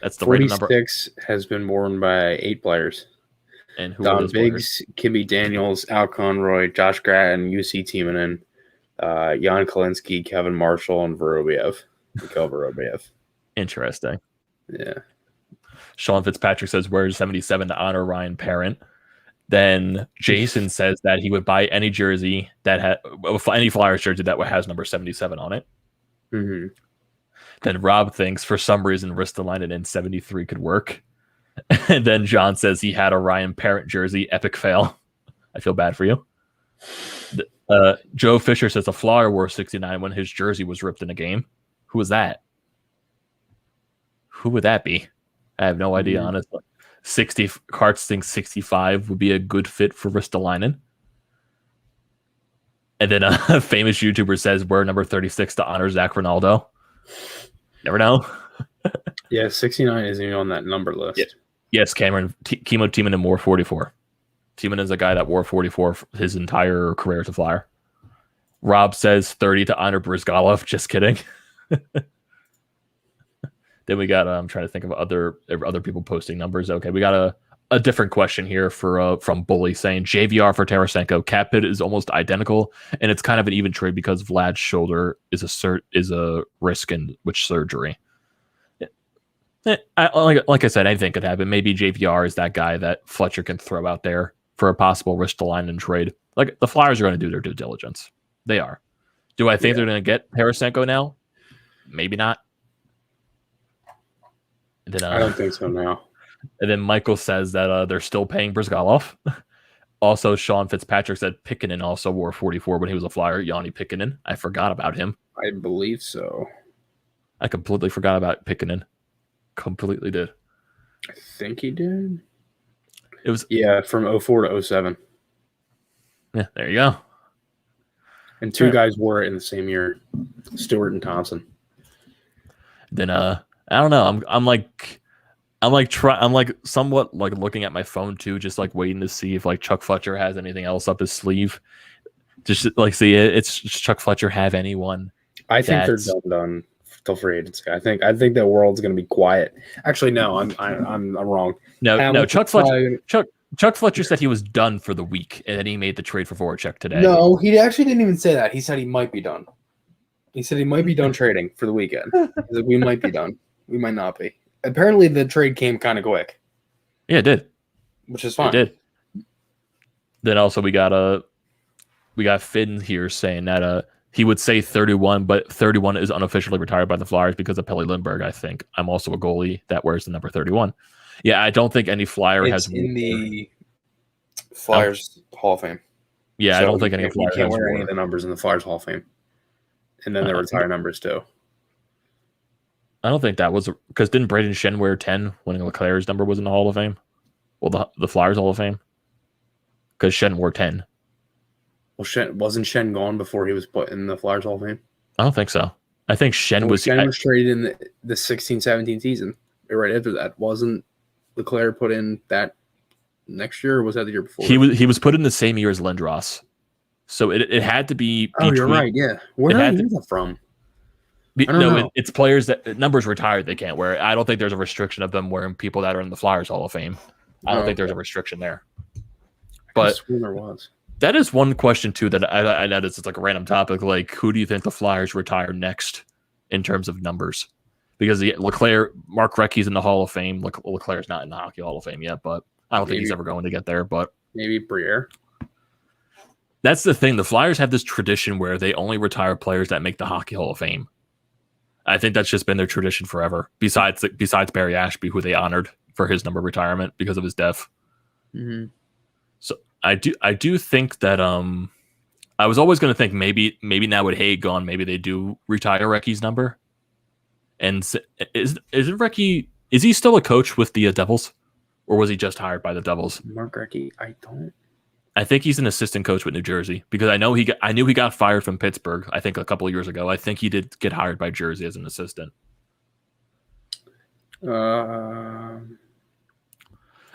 That's the random number. 46 has been worn by 8 players. And who Don Biggs, Kimmy Daniels, Al Conroy, Josh Gratton, UC Timonen, Jan Kalinske, Kevin Marshall, and Mikhail Vorobiev. Interesting. Yeah. Sean Fitzpatrick says wears 77 to honor Ryan Parent. Then Jason says that he would buy any jersey any Flyers jersey that has number 77 on it. Mm-hmm. Then Rob thinks for some reason Ristolainen in 73 could work. And then John says he had a Ryan Parent jersey. Epic fail. I feel bad for you. Joe Fisher says a Flyer wore 69 when his jersey was ripped in a game. Who was that? Who would that be? I have no idea, honestly. Hart thinks 65 would be a good fit for Ristolainen. And then a famous YouTuber says wear number 36 to honor Zach Ronaldo. Never know. Yeah, 69 isn't even on that number list. Yeah. Yes, Cameron. Kimo Timonen wore 44. Timonen is a guy that wore 44 his entire career as a Flyer. Rob says 30 to honor Brizgalov. Just kidding. Then we got I'm trying to think of other people posting numbers. Okay, we got a different question here from Bully saying JVR for Tarasenko. Cap hit is almost identical, and it's kind of an even trade because Vlad's shoulder is a risk in which surgery. Like I said, anything could happen. Maybe JVR is that guy that Fletcher can throw out there for a possible Ristolainen trade. Like the Flyers are going to do their due diligence. They are. Do I think they're going to get Tarasenko now? Maybe not. And then, I don't think so now. And then Michael says that they're still paying Brizgalov. Also, Sean Fitzpatrick said Pikkinen also wore 44 when he was a Flyer. Yanni Pikkinen. I forgot about him. I believe so. I completely forgot about Pickenen. Completely did. I think he did. It was from 04 to 07. Yeah, there you go. And two guys wore it in the same year, Stewart and Thompson. Then I don't know. I'm somewhat like looking at my phone too, just like waiting to see if like Chuck Fletcher has anything else up his sleeve. Just like see it's Chuck Fletcher have anyone. I think they're done till free agency. I think that world's going to be quiet. Actually, no, I'm wrong. No, Chuck Fletcher said he was done for the week, and then he made the trade for Vorcaek today. No, he actually didn't even say that. He said he might be done. He said he might be done trading for the weekend. He said we might be done. We might not be. Apparently, the trade came kind of quick. Yeah, it did. Which is fine. It did. Then also we got Finn here saying that he would say 31, but 31 is unofficially retired by the Flyers because of Pelle Lindbergh, I think. I'm also a goalie that wears the number 31. Yeah, I don't think any Flyer has in the Flyers Hall of Fame. Yeah, so I don't think any Flyers can't wear any of the numbers in the Flyers Hall of Fame. And then they retire numbers too. I don't think that was because didn't Braden Shen wear 10 when Leclerc's number was in the Hall of Fame? Well, the Flyers Hall of Fame? Because Shen wore 10. Well, wasn't Shen gone before he was put in the Flyers Hall of Fame? I don't think so. I think Shen was traded in the 16-17 season. Right after that. Wasn't Leclerc put in that next year, or was that the year before? He was put in the same year as Lindros. So it had to be. You're right. Yeah, where did I get that from? It's players that numbers retired they can't wear it. I don't think there's a restriction of them wearing people that are in the Flyers Hall of Fame. I don't think there's a restriction there. But there was. That is one question too that I know it's like a random topic. Like, who do you think the Flyers retire next in terms of numbers? Because Leclerc, Mark Recchi's in the Hall of Fame. Leclerc's not in the Hockey Hall of Fame yet, but I don't think he's ever going to get there. But maybe Briere. That's the thing. The Flyers have this tradition where they only retire players that make the Hockey Hall of Fame. I think that's just been their tradition forever. Besides Barry Ashby, who they honored for his number retirement because of his death. Mm-hmm. So I do think that I was always going to think maybe now with Hay gone, maybe they do retire Recchi's number. And isn't Recchi, is he still a coach with the Devils, or was he just hired by the Devils? Mark Recchi, I think he's an assistant coach with New Jersey because I knew he got fired from Pittsburgh. I think a couple of years ago. I think he did get hired by Jersey as an assistant.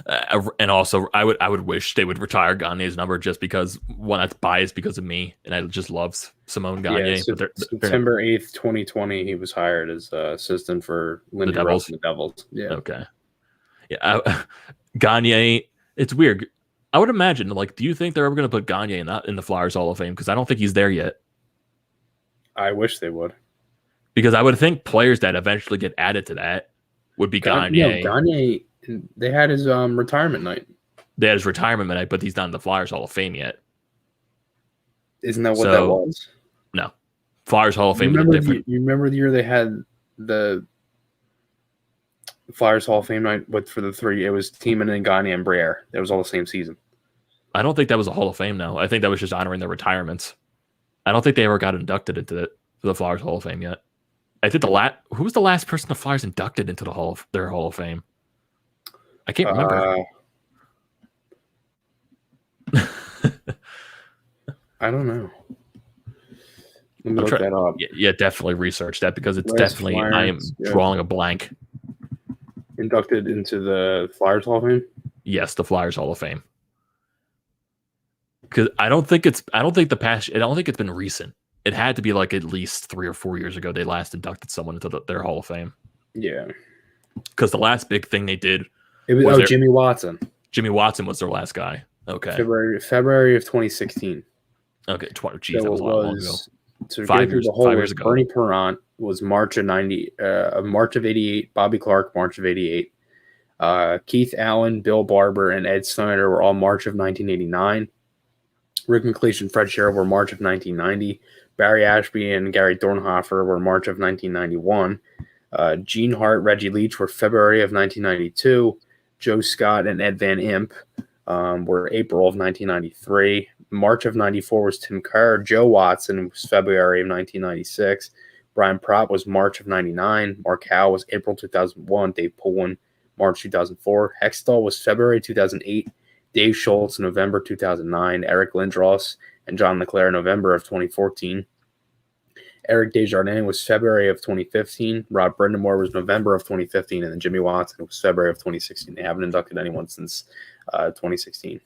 And also, I would wish they would retire Gagne's number just because one, that's biased because of me, and I just love Simone Gagne. Yeah, September 8th, 2020, he was hired as assistant for Lindy Ruff and the Devils. Yeah. Okay. Yeah, Gagne. It's weird. I would imagine, like, do you think they're ever going to put Gagne in the Flyers Hall of Fame? Because I don't think he's there yet. I wish they would. Because I would think players that eventually get added to that would be Gagne. Yeah, Gagne. They had his retirement night. They had his retirement night, but he's not in the Flyers Hall of Fame yet. Isn't that what that was? No. Flyers Hall of Fame is different. You remember the year they had the Flyers Hall of Fame night for the three? It was Tiemann and Gagne and Briere. That was all the same season. I don't think that was a Hall of Fame, though. I think that was just honoring their retirements. I don't think they ever got inducted into the Flyers Hall of Fame yet. I think who was the last person the Flyers inducted into their Hall of Fame? I can't remember. I don't know. Let me look that up. Yeah, definitely research that because it's definitely Flyers, I am drawing a blank. Inducted into the Flyers Hall of Fame? Yes, the Flyers Hall of Fame. Because I don't think it's been recent. It had to be like at least 3 or 4 years ago they last inducted someone into their Hall of Fame. Yeah. Because the last big thing they did was Jimmy Watson. Jimmy Watson was their last guy. Okay. February of 2016. Okay. Geez, that was a lot long ago. So 5 years ago. Bernie Perrant was March of 88. Bobby Clark, March of 88. Keith Allen, Bill Barber, and Ed Snyder were all March of 1989. Rick McLeish and Fred Sherrill were March of 1990. Barry Ashby and Gary Dornhofer were March of 1991. Gene Hart, Reggie Leach were February of 1992. Joe Scott and Ed Van Imp were April of 1993. March of 94 was Tim Kerr. Joe Watson was February of 1996. Brian Propp was March of 99. Mark Howe was April 2001. Dave Pullen, March 2004. Hextall was February 2008. Dave Schultz, November 2009. Eric Lindros and John LeClaire, November of 2014. Eric Desjardins was February of 2015. Rod Brindamore was November of 2015. And then Jimmy Watson was February of 2016. They haven't inducted anyone since 2016.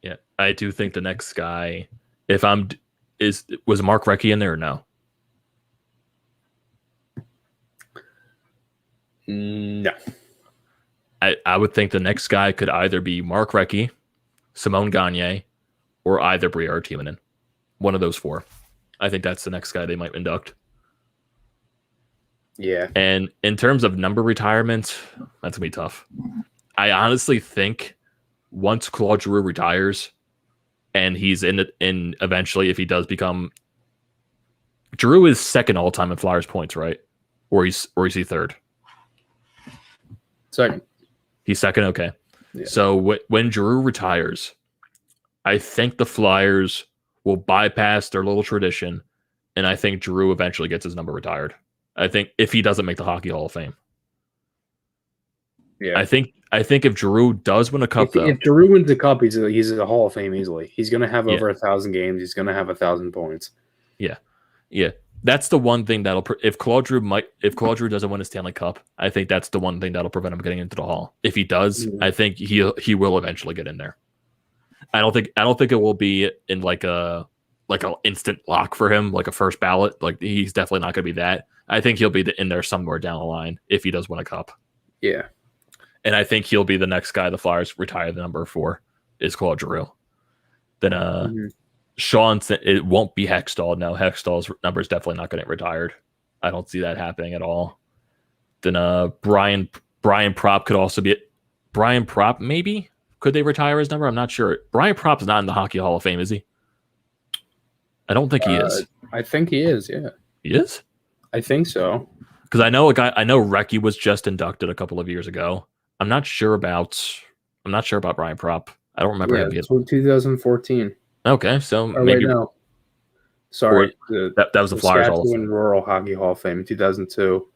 Yeah, I do think the next guy, was Mark Recchi in there or no? No. I would think the next guy could either be Mark Recchi, Simone Gagne, or either Briere Timonen. One of those four. I think that's the next guy they might induct. Yeah. And in terms of number retirements, that's going to be tough. I honestly think once Claude Giroux retires and he's in eventually, if he does become, Giroux is second all time in Flyers points, right? Or is he third? Second. He's second. Okay. Yeah. So when Giroux retires, I think the Flyers will bypass their little tradition, and I think Giroux eventually gets his number retired. I think if he doesn't make the Hockey Hall of Fame. Yeah. I think if Giroux does win a cup, if Giroux wins the cup, he's a Hall of Fame easily. He's going to have over 1,000 games. He's going to have 1,000 points. Yeah. That's the one thing that'll if Claude Giroux doesn't win a Stanley Cup, I think that's the one thing that'll prevent him getting into the Hall. If he does, I think he will eventually get in there. I don't think it will be in like an instant lock for him, like a first ballot. Like he's definitely not going to be that. I think he'll be in there somewhere down the line if he does win a cup. Yeah. And I think he'll be the next guy the Flyers retire the number for is Claude Giroux. Then Sean said it won't be Hextall. No, Hextall's number is definitely not going to get retired. I don't see that happening at all. Then Brian Propp could also be Brian Propp, maybe? Could they retire his number? I'm not sure. Brian Propp's not in the Hockey Hall of Fame, is he? I don't think he is. I think he is, yeah. He is? I think so. Because I know Recchi was just inducted a couple of years ago. I'm not sure about Brian Propp. I don't remember him being. 2014. Okay, so maybe no. Sorry, that was the Flyers Hall of Fame. Rural Hockey Hall of Fame in 2002.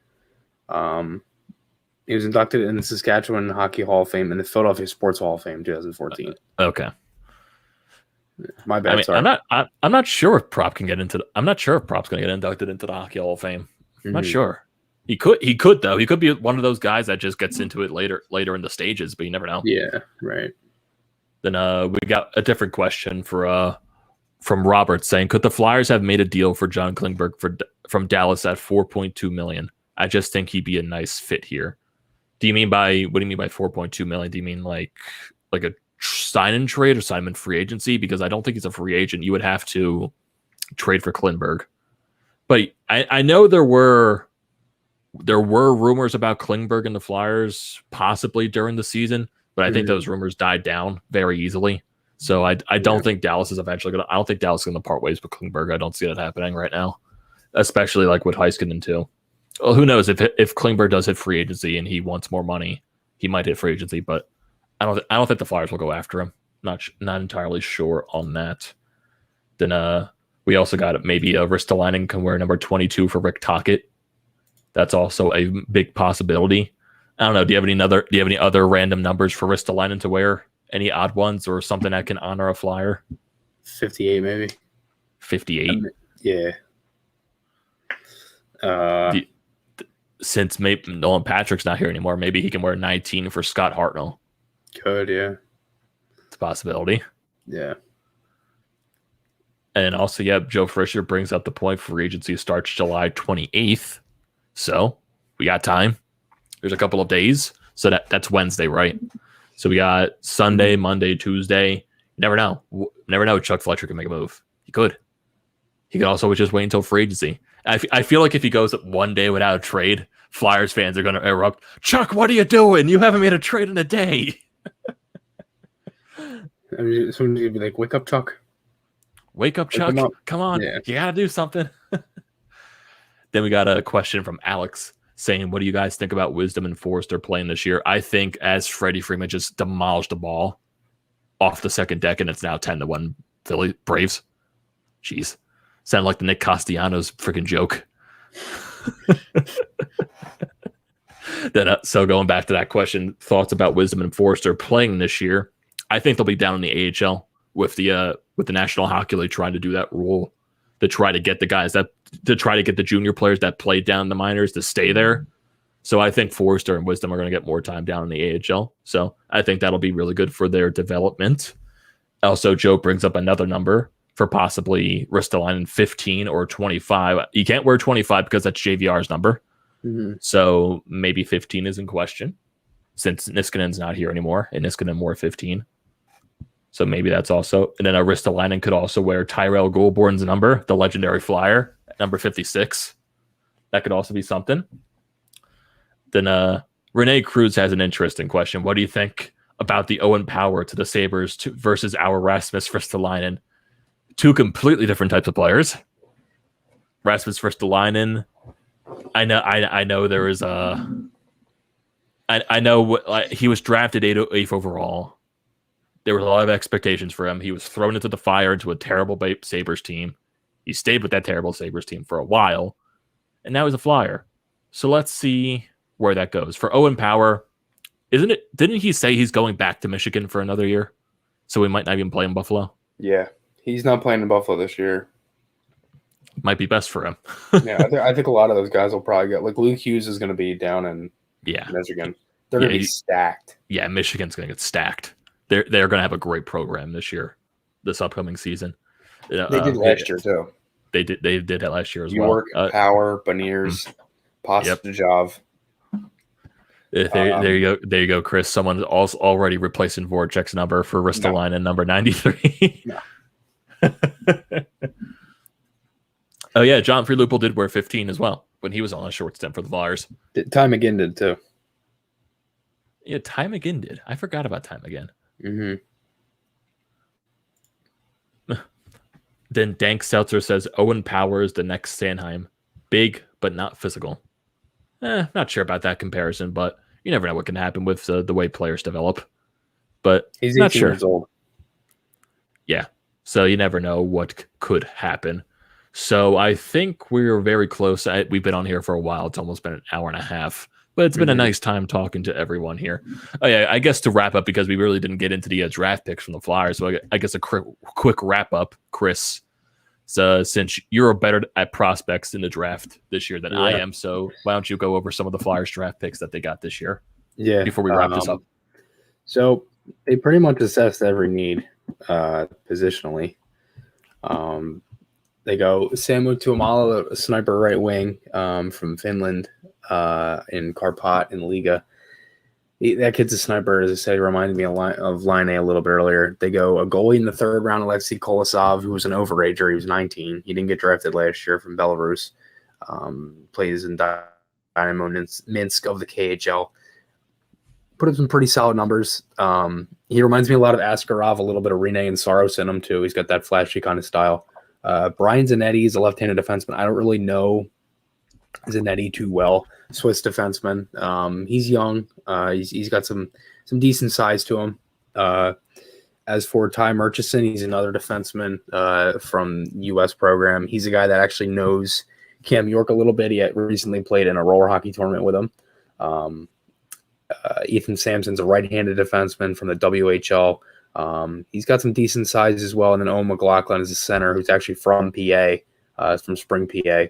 He was inducted in the Saskatchewan Hockey Hall of Fame and the Philadelphia Sports Hall of Fame in 2014. Okay, my bad. Sorry. I'm not sure if Propp can get into. I'm not sure if Propp's going to get inducted into the Hockey Hall of Fame. I'm not sure. He could though. He could be one of those guys that just gets into it later in the stages, but you never know. Yeah, right. Then we got a different question from Robert saying, could the Flyers have made a deal for John Klingberg from Dallas at $4.2 million? I just think he'd be a nice fit here. What do you mean by $4.2 million? Do you mean like a sign and trade or sign and free agency? Because I don't think he's a free agent. You would have to trade for Klingberg. But I know there were rumors about Klingberg and the Flyers possibly during the season. But I think those rumors died down very easily. So I don't think Dallas is eventually going to. I don't think Dallas is going to part ways with Klingberg. I don't see that happening right now, especially like with Heiskanen too. Well, who knows if Klingberg does hit free agency and he wants more money, he might hit free agency. But I don't think the Flyers will go after him. Not entirely sure on that. Then we also got maybe Ristolainen can wear number 22 for Rick Tocchet. That's also a big possibility. I don't know. Do you have any other random numbers for Ristolainen to wear? Any odd ones or something that can honor a Flyer? 58 maybe. 58. Yeah. Since maybe Nolan Patrick's not here anymore, maybe he can wear 19 for Scott Hartnell. Could, yeah. It's a possibility. Yeah. And also, Joe Fisher brings up the point free agency starts July 28th. So we got time. There's a couple of days. So that's Wednesday, right? So we got Sunday, Monday, Tuesday. Never know. Never know. Chuck Fletcher can make a move. He could. He could also just wait until free agency. I feel like if he goes one day without a trade, Flyers fans are going to erupt. Chuck, what are you doing? You haven't made a trade in a day. Somebody's going to be like, wake up, Chuck. Wake up, Chuck. Come on. Yeah. You got to do something. Then we got a question from Alex saying, what do you guys think about Wisdom and Forrester playing this year? I think as Freddie Freeman just demolished the ball, off the second deck, and it's now 10-1 Philly Braves. Jeez. Sound like the Nick Castellanos freaking joke. So going back to that question, thoughts about Wisdom and Forster playing this year. I think they'll be down in the AHL with the National Hockey League trying to do that rule to try to get the guys to try to get the junior players that played down in the minors to stay there. So I think Forster and Wisdom are going to get more time down in the AHL. So I think that'll be really good for their development. Also, Joe brings up another number for possibly Ristolainen 15 or 25. You can't wear 25 because that's JVR's number. Mm-hmm. So maybe 15 is in question since Niskanen's not here anymore, and Niskanen wore 15. So maybe that's also. And then Ristolainen could also wear Tyrell Goulbourne's number, the legendary Flyer, number 56. That could also be something. Then Renee Cruz has an interesting question. What do you think about the Owen Power to the Sabres versus our Rasmus Ristolainen? Two completely different types of players. Rasmus Ristolainen, I know there is a. I know he was drafted 8th overall. There was a lot of expectations for him. He was thrown into the fire into a terrible Sabres team. He stayed with that terrible Sabres team for a while, and now he's a Flyer. So let's see where that goes. For Owen Power, didn't he say he's going back to Michigan for another year? So we might not even play in Buffalo? Yeah. He's not playing in Buffalo this year. Might be best for him. Yeah, I think a lot of those guys will probably get, like, Luke Hughes is going to be down in Michigan. They're going to be stacked. Yeah, Michigan's going to get stacked. They're going to have a great program this upcoming season. They did last year too. They did that last year as York, well. Power, Beniers, Postejov. There you go, Chris. Someone's also already replacing Vorcaek's number for Ristolainen, number 93. No. Oh yeah, John Freelupo did wear 15 as well when he was on a short stint for the Flyers. Ty McGinn did too. Yeah, Ty McGinn did. I forgot about Ty McGinn. Mm-hmm. Then Dank Seltzer says Owen Power is the next Sanheim. Big, but not physical. Not sure about that comparison, but you never know what can happen with the way players develop. But he's not 18 sure. years old. Yeah, so you never know what could happen. So I think we're very close. We've been on here for a while. It's almost been an hour and a half. But it's been a nice time talking to everyone here. Oh, yeah, I guess to wrap up, because we really didn't get into the draft picks from the Flyers, so I guess a quick wrap up, Chris. So since you're better at prospects in the draft this year than I am, so why don't you go over some of the Flyers draft picks that they got this year? Yeah. Before we wrap this up. So they pretty much assessed every need positionally. They go Samu Tuomala, a sniper right wing from Finland in Karpat in Liga. That kid's a sniper, as I said. He reminded me of Line A a little bit earlier. They go a goalie in the third round, Alexei Kolosov, who was an overager. He was 19. He didn't get drafted last year from Belarus. Plays in Dynamo Minsk of the KHL. Put up some pretty solid numbers. He reminds me a lot of Askarov, a little bit of Rene and Saros in him, too. He's got that flashy kind of style. Brian Zanetti is a left-handed defenseman. I don't really know Zanetti too well. Swiss defenseman. He's young. He's got some decent size to him. As for Ty Murchison, he's another defenseman from U.S. program. He's a guy that actually knows Cam York a little bit. He had recently played in a roller hockey tournament with him. Ethan Sampson's a right-handed defenseman from the WHL. He's got some decent size as well. And then Owen McLaughlin is a center who's actually from PA, from Spring, PA.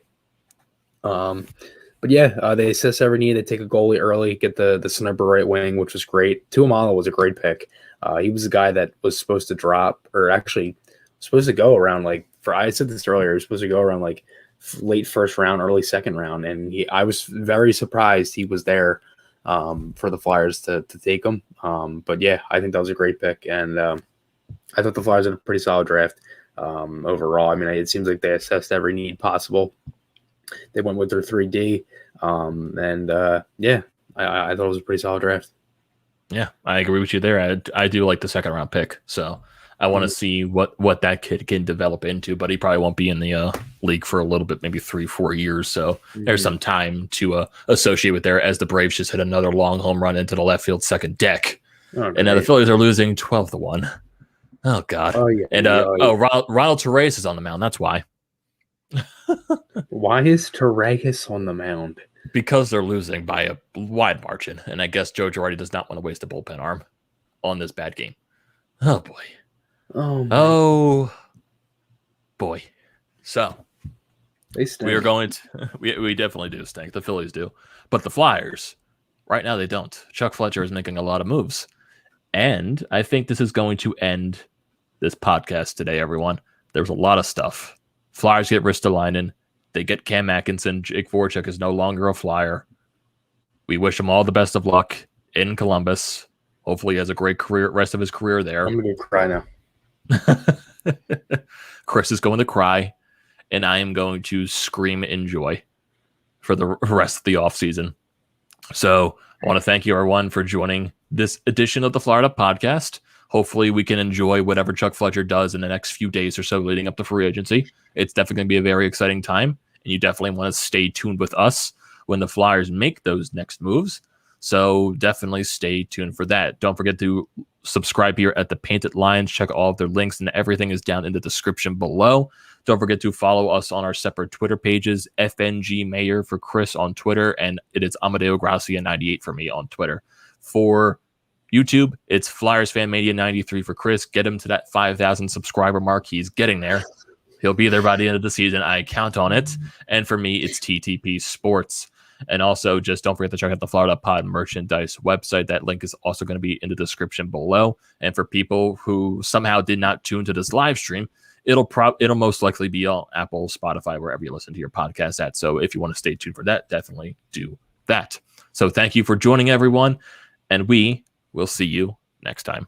But yeah, they assess every need. They take a goalie early, get the sniper right wing, which was great. Tuomala was a great pick. He was a guy that was supposed to drop, or actually supposed to go around I said this earlier, he was supposed to go around late first round, early second round. And I was very surprised he was there for the Flyers to take him. But yeah, I think that was a great pick. And I thought the Flyers had a pretty solid draft overall. I mean, it seems like they assessed every need possible. They went with their 3D. Yeah, I thought it was a pretty solid draft. Yeah, I agree with you there. I do like the second round pick. So I want to see what that kid can develop into, but he probably won't be in the league for a little bit, maybe 3-4 years. So there's some time to associate with there as the Braves just hit another long home run into the left field second deck. And now the Phillies are losing 12-1. Oh God. Oh yeah. And Ronald Therese is on the mound. That's why. Why is Taragas on the mound? Because they're losing by a wide margin, and I guess Joe Girardi does not want to waste a bullpen arm on this bad game. Oh boy. Oh boy. So They stink. we are going to we definitely do stink. The Phillies do. But the Flyers, right now they don't. Chuck Fletcher is making a lot of moves. And I think this is going to end this podcast today, everyone. There's a lot of stuff. Flyers get Ristolainen. They get Cam Atkinson. Jake Vorcaek is no longer a Flyer. We wish him all the best of luck in Columbus. Hopefully he has a great career, rest of his career there. I'm going to cry now. Chris is going to cry, and I am going to scream in joy for the rest of the offseason. So I want to thank you, everyone, for joining this edition of the Florida Podcast. Hopefully we can enjoy whatever Chuck Fletcher does in the next few days or so leading up to free agency. It's definitely going to be a very exciting time, and you definitely want to stay tuned with us when the Flyers make those next moves. So definitely stay tuned for that. Don't forget to subscribe here at the Painted Lions. Check all of their links, and everything is down in the description below. Don't forget to follow us on our separate Twitter pages, FNG Maher for Chris on Twitter, and it is Amedeo Grassia 98 for me on Twitter. For YouTube, it's Flyers Fan Mania 93 for Chris. Get him to that 5,000 subscriber mark. He's getting there. He'll be there by the end of the season. I count on it. And for me, it's TTP Sports. And also, just don't forget to check out the Florida Pod merchandise website. That link is also going to be in the description below. And for people who somehow did not tune to this live stream, it'll most likely be on Apple, Spotify, wherever you listen to your podcast at. So if you want to stay tuned for that, definitely do that. So thank you for joining, everyone. And we will see you next time.